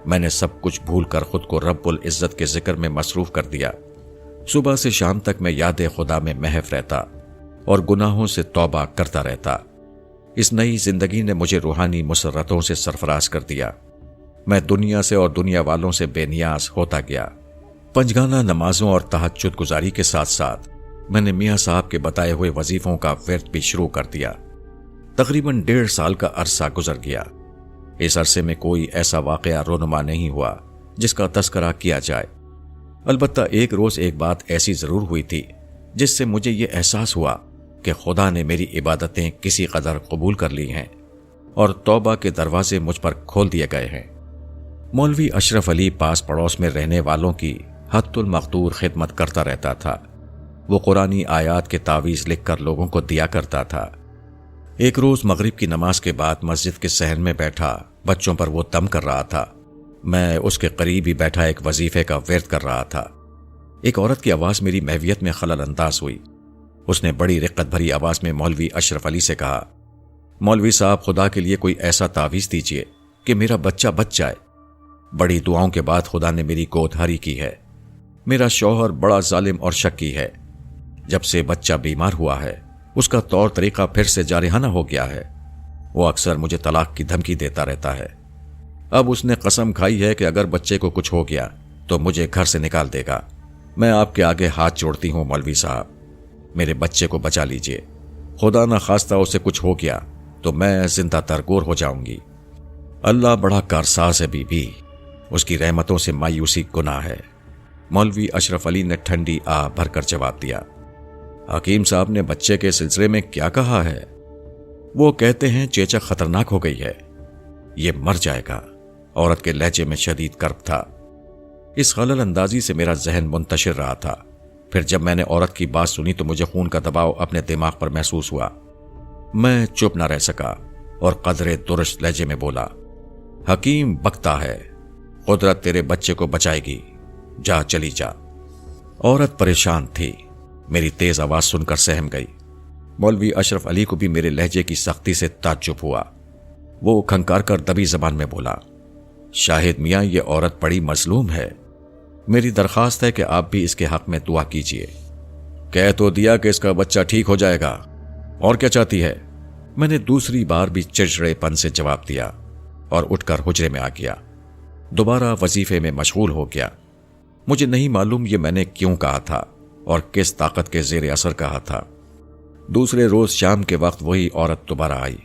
میں نے سب کچھ بھول کر خود کو رب العزت کے ذکر میں مصروف کر دیا۔ صبح سے شام تک میں یاد خدا میں محو رہتا اور گناہوں سے توبہ کرتا رہتا۔ اس نئی زندگی نے مجھے روحانی مسرتوں سے سرفراز کر دیا۔ میں دنیا سے اور دنیا والوں سے بے نیاز ہوتا گیا۔ پنجگانہ نمازوں اور تہجد گزاری کے ساتھ ساتھ میں نے میاں صاحب کے بتائے ہوئے وظیفوں کا ورد بھی شروع کر دیا۔ تقریباً 1.5 سال کا عرصہ گزر گیا۔ اس عرصے میں کوئی ایسا واقعہ رونما نہیں ہوا جس کا تذکرہ کیا جائے۔ البتہ ایک روز ایک بات ایسی ضرور ہوئی تھی جس سے مجھے یہ احساس ہوا کہ خدا نے میری عبادتیں کسی قدر قبول کر لی ہیں اور توبہ کے دروازے مجھ پر کھول دیے گئے ہیں۔ مولوی اشرف علی پاس پڑوس میں رہنے والوں کی حد المقدور خدمت کرتا رہتا تھا۔ وہ قرآنی آیات کے تعویذ لکھ کر لوگوں کو دیا کرتا تھا۔ ایک روز مغرب کی نماز کے بعد مسجد کے صحن میں بیٹھا بچوں پر وہ دم کر رہا تھا۔ میں اس کے قریب ہی بیٹھا ایک وظیفے کا ورد کر رہا تھا۔ ایک عورت کی آواز میری محویت میں خلل انداز ہوئی۔ اس نے بڑی رقت بھری آواز میں مولوی اشرف علی سے کہا، مولوی صاحب خدا کے لیے کوئی ایسا تعویذ دیجیے کہ میرا بچہ بچ جائے۔ بڑی دعاؤں کے بعد خدا نے میری گود ہاری کی ہے۔ میرا شوہر بڑا ظالم اور شکی ہے۔ جب سے بچہ بیمار ہوا ہے اس کا طور طریقہ پھر سے جارحانہ ہو گیا ہے۔ وہ اکثر مجھے طلاق کی دھمکی دیتا رہتا ہے۔ اب اس نے قسم کھائی ہے کہ اگر بچے کو کچھ ہو گیا تو مجھے گھر سے نکال دے گا۔ میں آپ کے آگے ہاتھ جوڑتی ہوں مولوی صاحب، میرے بچے کو بچا لیجئے۔ خدا نہ خواستہ اسے کچھ ہو گیا تو میں زندہ ترگور ہو جاؤں گی۔ اللہ بڑا کارساز ہے بی بی، اس کی رحمتوں سے مایوسی گناہ ہے۔ مولوی اشرف علی نے ٹھنڈی آہ بھر کر جواب دیا، حکیم صاحب نے بچے کے سلسلے میں کیا کہا ہے؟ وہ کہتے ہیں چیچک خطرناک ہو گئی ہے، یہ مر جائے گا۔ عورت کے لہجے میں شدید کرب تھا۔ اس خلل اندازی سے میرا ذہن منتشر رہا تھا۔ پھر جب میں نے عورت کی بات سنی تو مجھے خون کا دباؤ اپنے دماغ پر محسوس ہوا۔ میں چپ نہ رہ سکا اور قدرے درست لہجے میں بولا، حکیم بکتا ہے، قدرت تیرے بچے کو بچائے گی، جا چلی جا۔ عورت پریشان تھی، میری تیز آواز سن کر سہم گئی۔ مولوی اشرف علی کو بھی میرے لہجے کی سختی سے تعجب ہوا۔ وہ کھنکار کر دبی زبان میں بولا، شاہد میاں یہ عورت بڑی مظلوم ہے، میری درخواست ہے کہ آپ بھی اس کے حق میں دعا کیجیے۔ کہہ تو دیا کہ اس کا بچہ ٹھیک ہو جائے گا، اور کیا چاہتی ہے؟ میں نے دوسری بار بھی چڑچڑے پن سے جواب دیا اور اٹھ کر حجرے میں آ گیا۔ دوبارہ وظیفے میں مشغول ہو گیا۔ مجھے نہیں معلوم یہ میں نے کیوں کہا تھا اور کس طاقت کے زیر اثر کہا تھا۔ دوسرے روز شام کے وقت وہی عورت دوبارہ آئی۔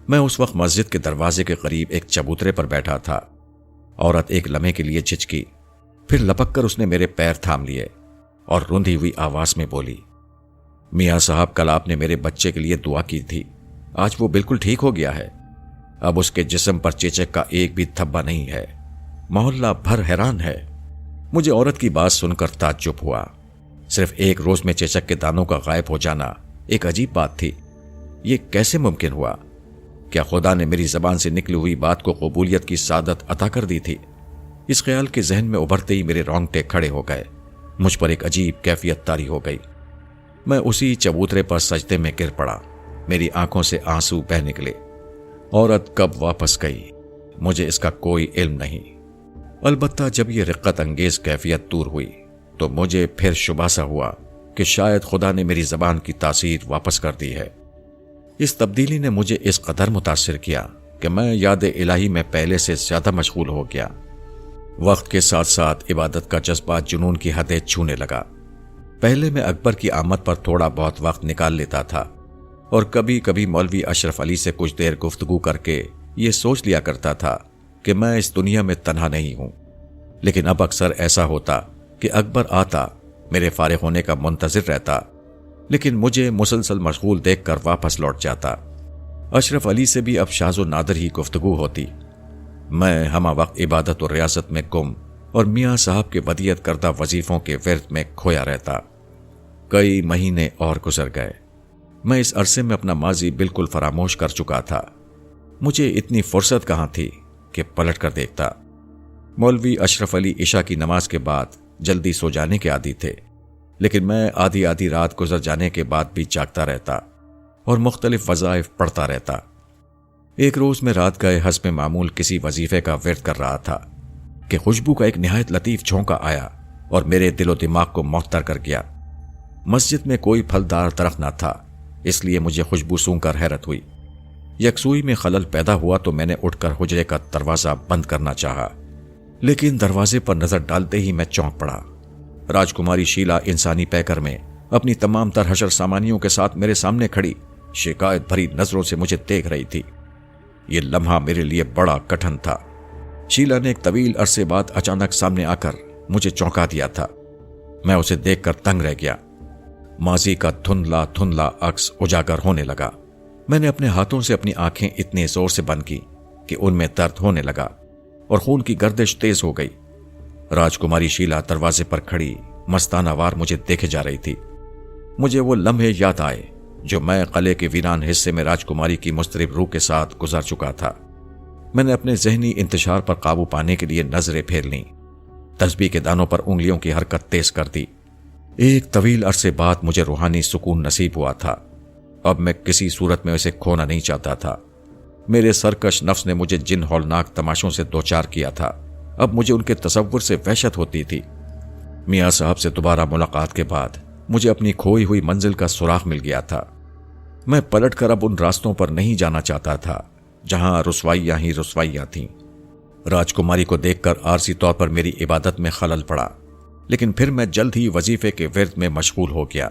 میں اس وقت مسجد کے دروازے کے قریب ایک چبوترے پر بیٹھا تھا۔ عورت ایک لمحے کے لیے جھجکی، پھر لپک کر اس نے میرے پیر تھام لیے اور رندھی ہوئی آواز میں بولی، میاں صاحب کل آپ نے میرے بچے کے لیے دعا کی تھی، آج وہ بالکل ٹھیک ہو گیا ہے۔ اب اس کے جسم پر چیچک کا ایک بھی دھبا نہیں ہے۔ محلہ بھر حیران ہے۔ مجھے عورت کی بات سن کر تعجب ہوا۔ صرف ایک روز میں چیچک کے دانوں کا غائب ہو جانا ایک عجیب بات تھی۔ یہ کیسے ممکن ہوا؟ کیا خدا نے میری زبان سے نکلی ہوئی بات کو قبولیت کی سعادت عطا کر دی تھی؟ اس خیال کے ذہن میں ابھرتے ہی میرے رونگٹے کھڑے ہو گئے۔ مجھ پر ایک عجیب کیفیت طاری ہو گئی۔ میں اسی چبوترے پر سجدے میں گر پڑا۔ میری آنکھوں سے آنسو بہہ نکلے۔ عورت کب واپس گئی مجھے اس کا کوئی علم نہیں۔ البتہ جب یہ رقت انگیز کیفیت دور ہوئی تو مجھے پھر شبہ سا ہوا کہ شاید خدا نے میری زبان کی تاثیر واپس کر دی ہے۔ اس تبدیلی نے مجھے اس قدر متاثر کیا کہ میں یاد الہی میں پہلے سے زیادہ مشغول ہو گیا۔ وقت کے ساتھ ساتھ عبادت کا جذبہ جنون کی حدیں چھونے لگا۔ پہلے میں اکبر کی آمد پر تھوڑا بہت وقت نکال لیتا تھا اور کبھی کبھی مولوی اشرف علی سے کچھ دیر گفتگو کر کے یہ سوچ لیا کرتا تھا کہ میں اس دنیا میں تنہا نہیں ہوں۔ لیکن اب اکثر ایسا ہوتا کہ اکبر آتا، میرے فارغ ہونے کا منتظر رہتا، لیکن مجھے مسلسل مشغول دیکھ کر واپس لوٹ جاتا۔ اشرف علی سے بھی اب شاذ و نادر ہی گفتگو ہوتی۔ میں ہمہ وقت عبادت و ریاضت میں گم اور میاں صاحب کے ودیعت کردہ وظیفوں کے ورد میں کھویا رہتا۔ کئی مہینے اور گزر گئے۔ میں اس عرصے میں اپنا ماضی بالکل فراموش کر چکا تھا۔ مجھے اتنی فرصت کہاں تھی کہ پلٹ کر دیکھتا۔ مولوی اشرف علی عشاء کی نماز کے بعد جلدی سو جانے کے عادی تھے، لیکن میں آدھی رات گزر جانے کے بعد بھی جاگتا رہتا اور مختلف وظائف پڑھتا رہتا۔ ایک روز میں رات گئے حسب معمول کسی وظیفے کا ورد کر رہا تھا کہ خوشبو کا ایک نہایت لطیف جھونکا آیا اور میرے دل و دماغ کو معطر کر گیا۔ مسجد میں کوئی پھلدار درخت نہ تھا، اس لیے مجھے خوشبو سونگ کر حیرت ہوئی۔ یکسوئی میں خلل پیدا ہوا تو میں نے اٹھ کر حجرے کا دروازہ بند کرنا چاہا، لیکن دروازے پر نظر ڈالتے ہی میں چونک پڑا۔ راجکماری شیلا انسانی پیکر میں اپنی تمام تر حشر سامانیوں کے ساتھ میرے سامنے کھڑی شکایت بھری نظروں سے مجھے دیکھ رہی تھی۔ یہ لمحہ میرے لیے بڑا کٹھن تھا۔ شیلا نے ایک طویل عرصے بعد اچانک سامنے آ کر مجھے چونکا دیا تھا۔ میں اسے دیکھ کر دنگ رہ گیا۔ ماضی کا دھندلا عکس اجاگر ہونے لگا۔ میں نے اپنے ہاتھوں سے اپنی آنکھیں اتنے زور سے بند کی کہ ان میں درد ہونے لگا اور خون کی گردش تیز ہو گئی۔ راجکماری شیلا دروازے پر کھڑی مستانہ وار مجھے دیکھے جا رہی تھی۔ مجھے وہ لمحے یاد آئے جو میں قلعے کے ویران حصے میں راجکماری کی مضطرب روح کے ساتھ گزار چکا تھا۔ میں نے اپنے ذہنی انتشار پر قابو پانے کے لیے نظریں پھیر لیں، تسبیح کے دانوں پر انگلیوں کی حرکت تیز کر دی۔ ایک طویل عرصے بعد مجھے روحانی سکون نصیب ہوا تھا۔ اب میں کسی صورت میں اسے کھونا نہیں چاہتا تھا۔ میرے سرکش نفس نے مجھے جن ہولناک تماشوں سے دوچار کیا تھا، اب مجھے ان کے تصور سے وحشت ہوتی تھی۔ میاں صاحب سے دوبارہ ملاقات کے بعد مجھے اپنی کھوئی ہوئی منزل کا سراغ مل گیا تھا۔ میں پلٹ کر اب ان راستوں پر نہیں جانا چاہتا تھا جہاں رسوائیاں ہی رسوائیاں تھیں۔ راجکماری کو دیکھ کر عارضی طور پر میری عبادت میں خلل پڑا، لیکن پھر میں جلد ہی وظیفے کے ورد میں مشغول ہو گیا۔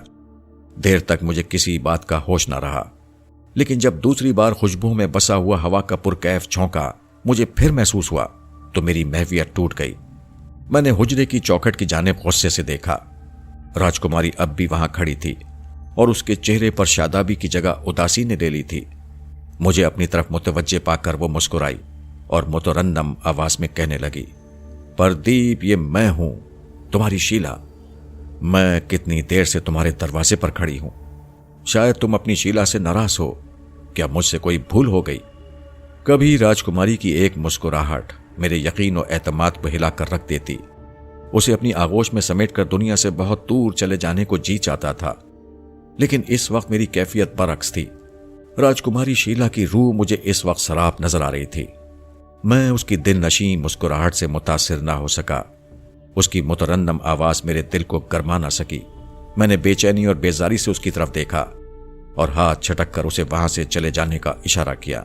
دیر تک مجھے کسی بات کا ہوش نہ رہا، لیکن جب دوسری بار خوشبو میں بسا ہوا ہوا کا پرکیف جھونکا مجھے پھر محسوس ہوا تو میری محویت ٹوٹ گئی۔ میں نے حجرے کی چوکھٹ کی جانب غصے سے دیکھا۔ راجکماری اب بھی وہاں کھڑی تھی اور اس کے چہرے پر شادابی کی جگہ اداسی نے لے لی تھی۔ مجھے اپنی طرف متوجہ پا کر وہ مسکرائی اور مترنم آواز میں کہنے لگی، پردیپ، یہ میں ہوں، تمہاری شیلا۔ میں کتنی دیر سے تمہارے دروازے پر کھڑی ہوں۔ شاید تم اپنی شیلا سے ناراض ہو، کیا مجھ سے کوئی بھول ہو گئی؟ کبھی راجکماری کی ایک مسکراہٹ میرے یقین و اعتماد کو ہلا کر رکھ دیتی۔ اسے اپنی آغوش میں سمیٹ کر دنیا سے بہت دور چلے جانے کو جی چاہتا تھا، لیکن اس وقت میری کیفیت برعکس تھی۔ راجکماری شیلا کی روح مجھے اس وقت سراب نظر آ رہی تھی۔ میں اس کی دل نشیں مسکراہٹ سے متاثر نہ ہو سکا۔ اس کی مترنم آواز میرے دل کو گرما نہ سکی۔ میں نے بے چینی اور بیزاری سے اس کی طرف دیکھا اور ہاتھ چھٹک کر اسے وہاں سے چلے جانے کا اشارہ کیا۔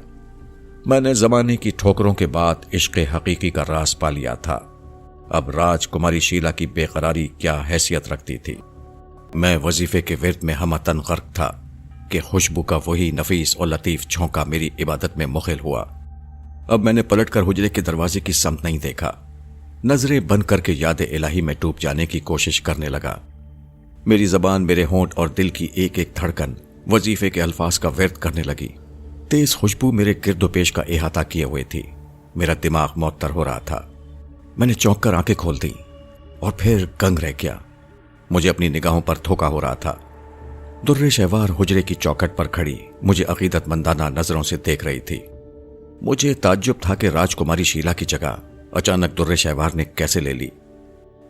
میں نے زمانے کی ٹھوکروں کے بعد عشق حقیقی کا راز پا لیا تھا۔ اب راجکماری شیلا کی بے قراری کیا حیثیت رکھتی تھی۔ میں وظیفے کے ورد میں ہمتن غرق تھا کہ خوشبو کا وہی نفیس اور لطیف جھونکا میری عبادت میں مخل ہوا۔ اب میں نے پلٹ کر حجرے کے دروازے کی سمت نہیں دیکھا، نظریں بند کر کے یاد الہی میں ڈوب جانے کی کوشش کرنے لگا۔ میری زبان، میرے ہونٹ اور دل کی ایک ایک دھڑکن وظیفے کے الفاظ کا ورد کرنے لگی۔ تیز خوشبو میرے گرد و پیش کا احاطہ کیے ہوئے تھی۔ میرا دماغ معطر ہو رہا تھا۔ میں نے چونک کر آنکھیں کھول دیں اور پھر گنگ رہ گیا۔ مجھے اپنی نگاہوں پر دھوکا ہو رہا تھا۔ در شہوار حجرے کی چوکھٹ پر کھڑی مجھے عقیدت مندانہ نظروں سے دیکھ رہی تھی۔ مجھے تعجب تھا کہ راجکماری شیلا کی جگہ اچانک در شہوار نے کیسے لے لی۔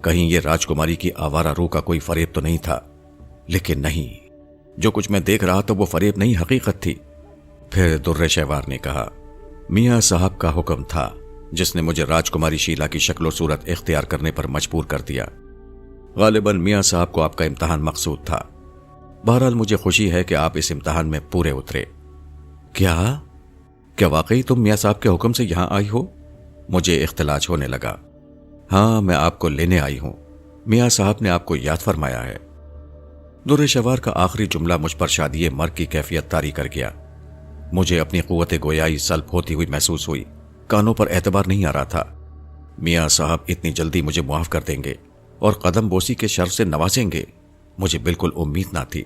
کہیں یہ راجکماری کی آوارہ روح کا کوئی فریب تو نہیں تھا، لیکن نہیں، جو کچھ میں دیکھ رہا تھا وہ فریب نہیں، حقیقت تھی۔ پھر در شہوار نے کہا، میاں صاحب کا حکم تھا جس نے مجھے راجکماری شیلا کی شکل و صورت اختیار کرنے پر مجبور کر دیا۔ غالباً میاں صاحب کو آپ کا امتحان مقصود تھا۔ بہرحال مجھے خوشی ہے کہ آپ اس امتحان میں پورے اترے۔ کیا واقعی تم میاں صاحب کے حکم سے یہاں آئی ہو؟ مجھے اختلاج ہونے لگا۔ ہاں، میں آپ کو لینے آئی ہوں، میاں صاحب نے آپ کو یاد فرمایا ہے۔ در شوار کا آخری جملہ مجھ پر شادی مرگ کی کیفیت طاری کر گیا۔ مجھے اپنی قوت گویائی سلب ہوتی ہوئی محسوس ہوئی، کانوں پر اعتبار نہیں آ رہا تھا۔ میاں صاحب اتنی جلدی مجھے معاف کر دیں گے اور قدم بوسی کے شرف سے نوازیں گے، مجھے بالکل امید نہ تھی۔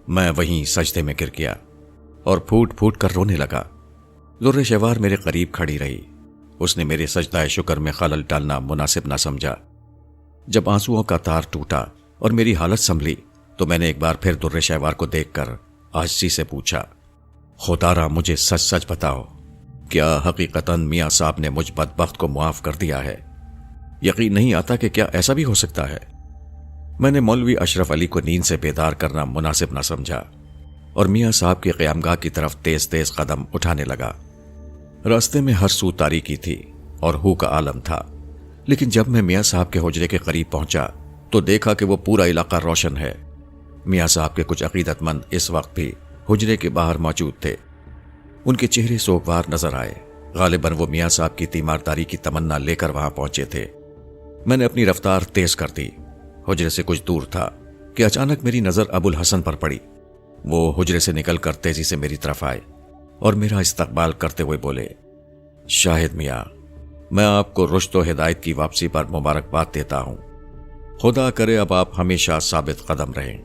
میں وہیں سجدے میں گر گیا اور پھوٹ پھوٹ کر رونے لگا۔ در شوار میرے قریب کھڑی رہی۔ اس نے میرے سجدہ شکر میں خلل ڈالنا مناسب نہ سمجھا۔ جب آنسوؤں کا تار ٹوٹا اور میری حالت سنبھلی تو میں نے ایک بار پھر در شوار کو دیکھ کر عاجزی سے پوچھا، خدا را مجھے سچ سچ بتاؤ، کیا حقیقتاً میاں صاحب نے مجھ بدبخت کو معاف کر دیا ہے؟ یقین نہیں آتا کہ کیا ایسا بھی ہو سکتا ہے۔ میں نے مولوی اشرف علی کو نیند سے بیدار کرنا مناسب نہ سمجھا اور میاں صاحب کی قیامگاہ کی طرف تیز تیز قدم اٹھانے لگا۔ راستے میں ہر سو تاریکی تھی اور ہو کا عالم تھا، لیکن جب میں میاں صاحب کے حجرے کے قریب پہنچا تو دیکھا کہ وہ پورا علاقہ روشن ہے۔ میاں صاحب کے کچھ عقیدت مند اس وقت بھی حجرے کے باہر موجود تھے۔ ان کے چہرے سوگوار نظر آئے، غالباً وہ میاں صاحب کی تیمارداری کی تمنا لے کر وہاں پہنچے تھے۔ میں نے اپنی رفتار تیز کر دی۔ حجرے سے کچھ دور تھا کہ اچانک میری نظر ابو الحسن پر پڑی۔ وہ حجرے سے نکل کر تیزی سے میری طرف آئے اور میرا استقبال کرتے ہوئے بولے، شاہد میاں، میں آپ کو رشد و ہدایت کی واپسی پر مبارکباد دیتا ہوں۔ خدا کرے اب آپ ہمیشہ ثابت قدم رہیں۔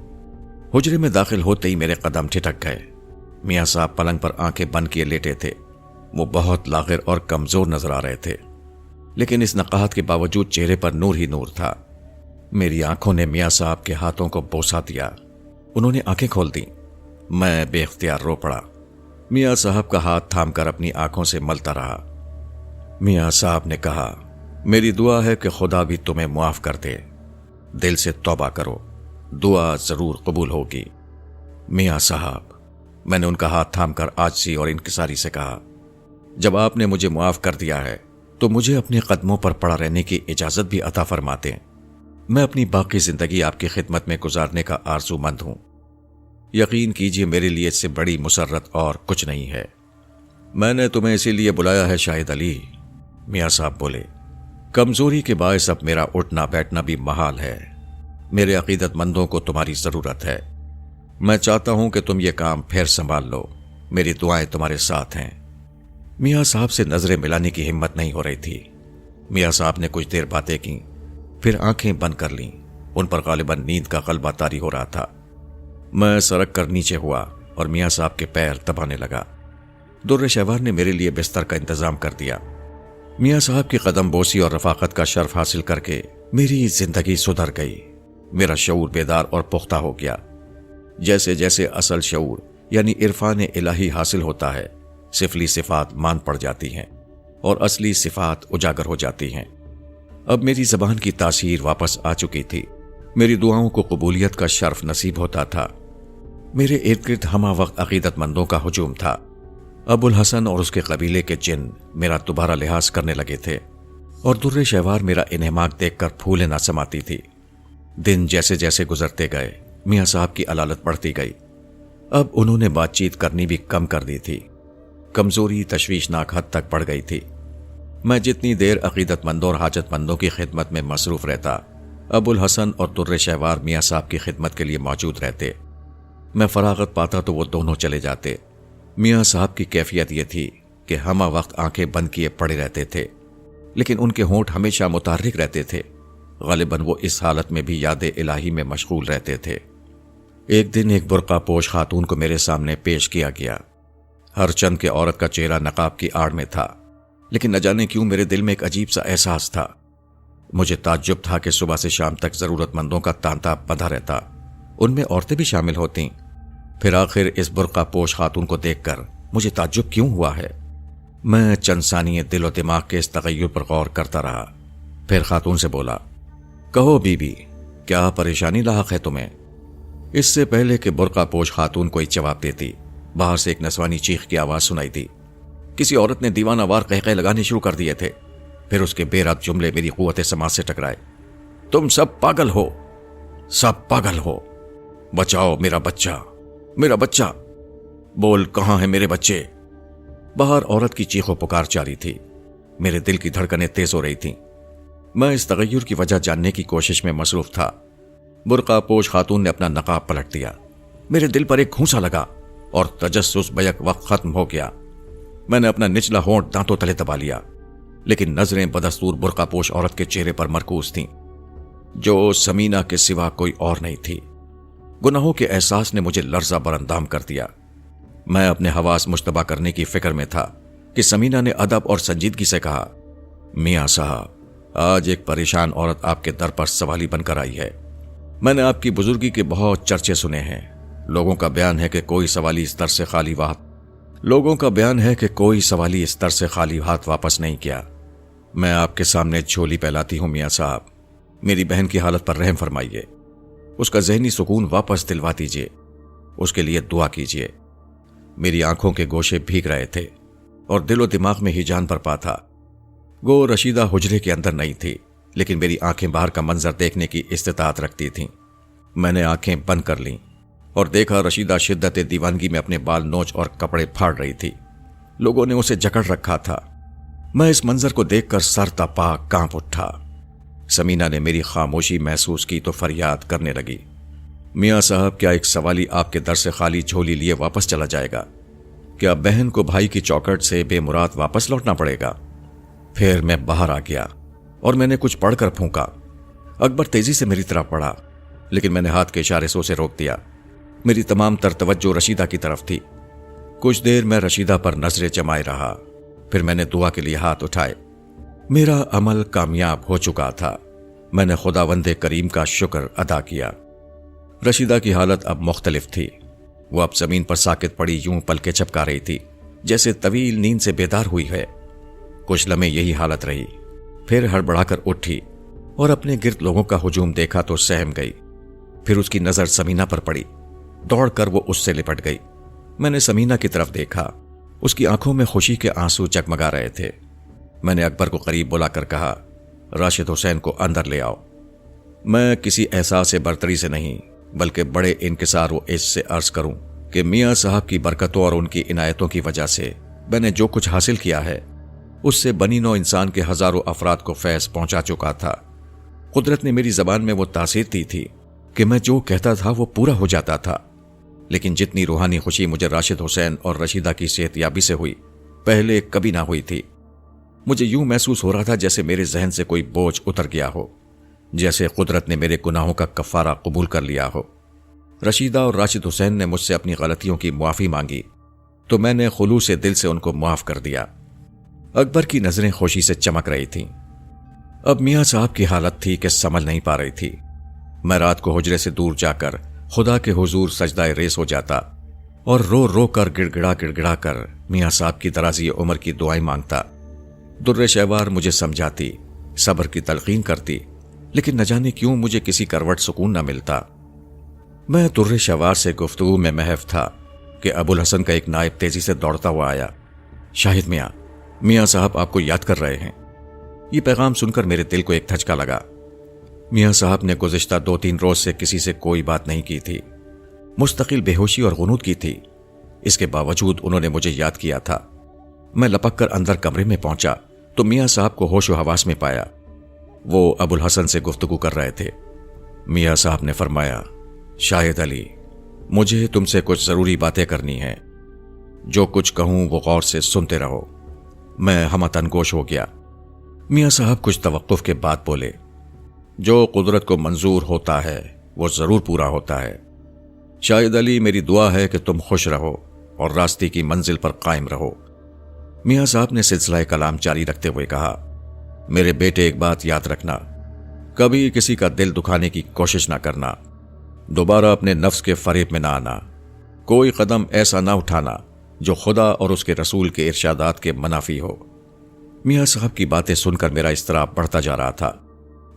حجرے میں داخل ہوتے ہی میرے قدم ٹھٹک گئے۔ میاں صاحب پلنگ پر آنکھیں بند کیے لیٹے تھے۔ وہ بہت لاغر اور کمزور نظر آ رہے تھے، لیکن اس نقاہت کے باوجود چہرے پر نور ہی نور تھا۔ میری آنکھوں نے میاں صاحب کے ہاتھوں کو بوسہ دیا۔ انہوں نے آنکھیں کھول دیں۔ میں بے اختیار رو پڑا۔ میاں صاحب کا ہاتھ تھام کر اپنی آنکھوں سے ملتا رہا۔ میاں صاحب نے کہا، میری دعا ہے کہ خدا بھی تمہیں معاف کر دے۔ دل سے توبہ کرو، دعا ضرور قبول ہوگی۔ میاں صاحب، میں نے ان کا ہاتھ تھام کر عاجزی اور انکساری سے کہا، جب آپ نے مجھے معاف کر دیا ہے تو مجھے اپنے قدموں پر پڑا رہنے کی اجازت بھی عطا فرما دیں۔ میں اپنی باقی زندگی آپ کی خدمت میں گزارنے کا آرزو مند ہوں۔ یقین کیجیے میرے لیے اس سے بڑی مسرت اور کچھ نہیں ہے۔ میں نے تمہیں اسی لیے بلایا ہے شاہد علی، میاں صاحب بولے، کمزوری کے باعث اب میرا اٹھنا بیٹھنا بھی محال ہے۔ میرے عقیدت مندوں کو تمہاری ضرورت ہے۔ میں چاہتا ہوں کہ تم یہ کام پھر سنبھال لو۔ میری دعائیں تمہارے ساتھ ہیں۔ میاں صاحب سے نظریں ملانے کی ہمت نہیں ہو رہی تھی۔ میاں صاحب نے کچھ دیر باتیں کی، پھر آنکھیں بند کر لیں۔ ان پر غالباً نیند کا غلبہ طاری ہو رہا تھا۔ میں سرک کر نیچے ہوا اور میاں صاحب کے پیر دبانے لگا۔ در شوار نے میرے لیے بستر کا انتظام کر دیا۔ میاں صاحب کی قدم بوسی اور رفاقت کا شرف حاصل کر کے میری زندگی سدھر گئی۔ میرا شعور بیدار اور پختہ ہو گیا۔ جیسے جیسے اصل شعور یعنی عرفان الہی حاصل ہوتا ہے، سفلی صفات مان پڑ جاتی ہیں اور اصلی صفات اجاگر ہو جاتی ہیں۔ اب میری زبان کی تاثیر واپس آ چکی تھی۔ میری دعاؤں کو قبولیت کا شرف نصیب ہوتا تھا۔ میرے ارد گرد ہمہ وقت عقیدت مندوں کا ہجوم تھا۔ ابو الحسن اور اس کے قبیلے کے جن میرا دوبارہ لحاظ کرنے لگے تھے اور در شوار میرا انہماک دیکھ کر پھولے نہ سماتی تھی۔ دن جیسے جیسے گزرتے گئے، میاں صاحب کی علالت بڑھتی گئی۔ اب انہوں نے بات چیت کرنی بھی کم کر دی تھی۔ کمزوری تشویشناک حد تک بڑھ گئی تھی۔ میں جتنی دیر عقیدت مندوں اور حاجت مندوں کی خدمت میں مصروف رہتا، ابو الحسن اور در شوار میاں صاحب کی خدمت کے لیے موجود رہتے۔ میں فراغت پاتا تو وہ دونوں چلے جاتے۔ میاں صاحب کی کیفیت یہ تھی کہ ہمہ وقت آنکھیں بند کیے پڑے رہتے تھے، لیکن ان کے ہونٹ ہمیشہ متحرک رہتے تھے۔ غالباً وہ اس حالت میں بھی یاد الہی میں مشغول رہتے تھے۔ ایک دن ایک برقع پوش خاتون کو میرے سامنے پیش کیا گیا۔ ہر چند کے عورت کا چہرہ نقاب کی آڑ میں تھا، لیکن نہ جانے کیوں میرے دل میں ایک عجیب سا احساس تھا۔ مجھے تعجب تھا کہ صبح سے شام تک ضرورت مندوں کا تانتا بندھا رہتا، ان میں عورتیں بھی شامل ہوتیں، پھر آخر اس برقع پوش خاتون کو دیکھ کر مجھے تعجب کیوں ہوا ہے؟ میں چند ثانیے دل و دماغ کے اس تغیر پر غور کرتا رہا، پھر خاتون سے بولا، کہو بی بی، کیا پریشانی لاحق ہے تمہیں؟ اس سے پہلے کہ برقع پوش خاتون کوئی جواب دیتی، باہر سے ایک نسوانی چیخ کی آواز سنائی دی۔ کسی عورت نے دیوانہ وار قہقہے لگانے شروع کر دیے تھے۔ پھر اس کے بے رب جملے میری قوت سماعت سے ٹکرائے۔ تم سب پاگل ہو، سب پاگل ہو، بچاؤ میرا بچہ، میرا بچہ، بول کہاں ہے میرے بچے؟ باہر عورت کی چیخ و پکار جاری تھی۔ میرے دل کی دھڑکنیں تیز ہو رہی تھیں۔ میں اس تغیر کی وجہ جاننے کی کوشش میں مصروف تھا۔ برقع پوش خاتون نے اپنا نقاب پلٹ دیا۔ میرے دل پر ایک گھونسا لگا اور تجسس بیک وقت ختم ہو گیا۔ میں نے اپنا نچلا ہونٹ دانتوں تلے دبا لیا، لیکن نظریں بدستور برقع پوش عورت کے چہرے پر مرکوز تھیں، جو سمینہ کے سوا کوئی اور نہیں تھی۔ گناہوں کے احساس نے مجھے لرزہ براندام کر دیا۔ میں اپنے حواس مشتبہ کرنے کی فکر میں تھا کہ سمینہ نے ادب اور سنجیدگی سے کہا، میاں صاحب، آج ایک پریشان عورت آپ کے در پر سوالی بن کر آئی ہے۔ میں نے آپ کی بزرگی کے بہت چرچے سنے ہیں۔ لوگوں کا بیان ہے کہ کوئی سوالی اس در سے خالی ہاتھ واپس نہیں کیا۔ میں آپ کے سامنے جھولی پھیلاتی ہوں میاں صاحب، میری بہن کی حالت پر رحم فرمائیے، اس کا ذہنی سکون واپس دلوا دیجیے، اس کے لیے دعا کیجیے۔ میری آنکھوں کے گوشے بھیگ رہے تھے اور دل و دماغ میں ہی جان برپا تھا۔ گو رشیدہ حجرے کے اندر نہیں تھی، لیکن میری آنکھیں باہر کا منظر دیکھنے کی استطاعت رکھتی تھیں۔ میں نے آنکھیں بند کر لیں اور دیکھا رشیدہ شدت دیوانگی میں اپنے بال نوچ اور کپڑے پھاڑ رہی تھی۔ لوگوں نے اسے جکڑ رکھا تھا۔ میں اس منظر کو دیکھ کر سر تپا کانپ اٹھا۔ سمینہ نے میری خاموشی محسوس کی تو فریاد کرنے لگی، میاں صاحب، کیا ایک سوالی آپ کے در سے خالی جھولی لیے واپس چلا جائے گا؟ کیا بہن کو بھائی کی چوکھٹ سے بے مراد واپس لوٹنا پڑے گا؟ پھر میں باہر آ گیا اور میں نے کچھ پڑھ کر پھونکا۔ اکبر تیزی سے میری طرف بڑھا، لیکن میں نے ہاتھ کے اشارے سے اسے روک دیا۔ میری تمام تر توجہ رشیدہ کی طرف تھی۔ کچھ دیر میں رشیدہ پر نظریں جمائے رہا، پھر میں نے دعا کے لیے ہاتھ اٹھائے۔ میرا عمل کامیاب ہو چکا تھا۔ میں نے خداوند کریم کا شکر ادا کیا۔ رشیدہ کی حالت اب مختلف تھی۔ وہ اب زمین پر ساکت پڑی یوں پلکیں چپکا رہی تھی جیسے طویل نیند سے بیدار ہوئی ہے۔ کچھ لمحے یہی حالت رہی، پھر ہڑبڑا کر اٹھی اور اپنے گرد لوگوں کا ہجوم دیکھا تو سہم گئی۔ پھر اس کی نظر سمینہ پر پڑی، دوڑ کر وہ اس سے لپٹ گئی۔ میں نے سمینہ کی طرف دیکھا، اس کی آنکھوں میں خوشی کے آنسو جگمگا رہے تھے۔ میں نے اکبر کو قریب بلا کر کہا، راشد حسین کو اندر لے آؤ۔ میں کسی احساس برتری سے نہیں بلکہ بڑے انکسار و عز سے عرض کروں کہ میاں صاحب کی برکتوں اور ان کی عنایتوں کی وجہ سے میں نے جو کچھ حاصل کیا ہے اس سے بنی نوع انسان کے ہزاروں افراد کو فیض پہنچا چکا تھا۔ قدرت نے میری زبان میں وہ تاثیر دی تھی کہ میں جو کہتا تھا وہ پورا ہو جاتا تھا، لیکن جتنی روحانی خوشی مجھے راشد حسین اور رشیدہ کی صحت یابی سے ہوئی پہلے کبھی نہ ہوئی تھی۔ مجھے یوں محسوس ہو رہا تھا جیسے میرے ذہن سے کوئی بوجھ اتر گیا ہو، جیسے قدرت نے میرے گناہوں کا کفارہ قبول کر لیا ہو۔ رشیدہ اور راشد حسین نے مجھ سے اپنی غلطیوں کی معافی مانگی تو میں نے خلوص دل سے ان کو معاف کر دیا۔ اکبر کی نظریں خوشی سے چمک رہی تھیں۔ اب میاں صاحب کی حالت تھی کہ سنبھل نہیں پا رہی تھی۔ میں رات کو حجرے سے دور جا کر خدا کے حضور سجدہ ریز ہو جاتا اور رو رو کر گڑ گڑا کر میاں صاحب کی درازی عمر کی دعائیں مانگتا۔ در شہوار مجھے سمجھاتی، صبر کی تلقین کرتی، لیکن نہ جانے کیوں مجھے کسی کروٹ سکون نہ ملتا۔ میں در شہوار سے گفتگو میں محو تھا کہ ابو الحسن کا ایک نائب تیزی سے دوڑتا ہوا آیا۔ شاہد میاں صاحب آپ کو یاد کر رہے ہیں۔ یہ پیغام سن کر میرے دل کو ایک دھچکا لگا۔ میاں صاحب نے گزشتہ 2-3 روز سے کسی سے کوئی بات نہیں کی تھی، مستقل بے ہوشی اور غنود کی تھی۔ اس کے باوجود انہوں نے مجھے یاد کیا تھا۔ میں لپک کر اندر کمرے میں پہنچا تو میاں صاحب کو ہوش و حواس میں پایا۔ وہ ابو الحسن سے گفتگو کر رہے تھے۔ میاں صاحب نے فرمایا، شاہد علی، مجھے تم سے کچھ ضروری باتیں کرنی ہیں، جو کچھ کہوں وہ غور سے سنتے رہو۔ میں ہمتن گوش ہو گیا۔ میاں صاحب کچھ توقف کے بعد بولے، جو قدرت کو منظور ہوتا ہے وہ ضرور پورا ہوتا ہے۔ شاہد علی، میری دعا ہے کہ تم خوش رہو اور راستے کی منزل پر قائم رہو۔ میاں صاحب نے سلسلہ کلام جاری رکھتے ہوئے کہا، میرے بیٹے ایک بات یاد رکھنا، کبھی کسی کا دل دکھانے کی کوشش نہ کرنا، دوبارہ اپنے نفس کے فریب میں نہ آنا، کوئی قدم ایسا نہ اٹھانا جو خدا اور اس کے رسول کے ارشادات کے منافی ہو۔ میاں صاحب کی باتیں سن کر میرا اضطراب بڑھتا جا رہا تھا،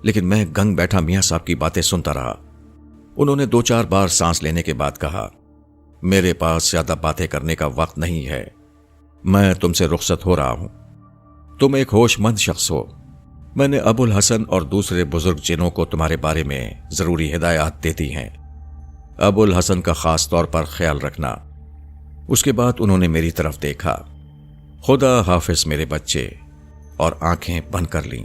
لیکن میں گنگ بیٹھا میاں صاحب کی باتیں سنتا رہا۔ انہوں نے 2-4 بار سانس لینے کے بعد کہا، میرے پاس زیادہ باتیں کرنے کا وقت نہیں ہے، میں تم سے رخصت ہو رہا ہوں۔ تم ایک ہوش مند شخص ہو، میں نے ابو الحسن اور دوسرے بزرگ جنوں کو تمہارے بارے میں ضروری ہدایات دے دی ہیں، ابو الحسن کا خاص طور پر خیال رکھنا۔ اس کے بعد انہوں نے میری طرف دیکھا، خدا حافظ میرے بچے، اور آنکھیں بند کر لیں۔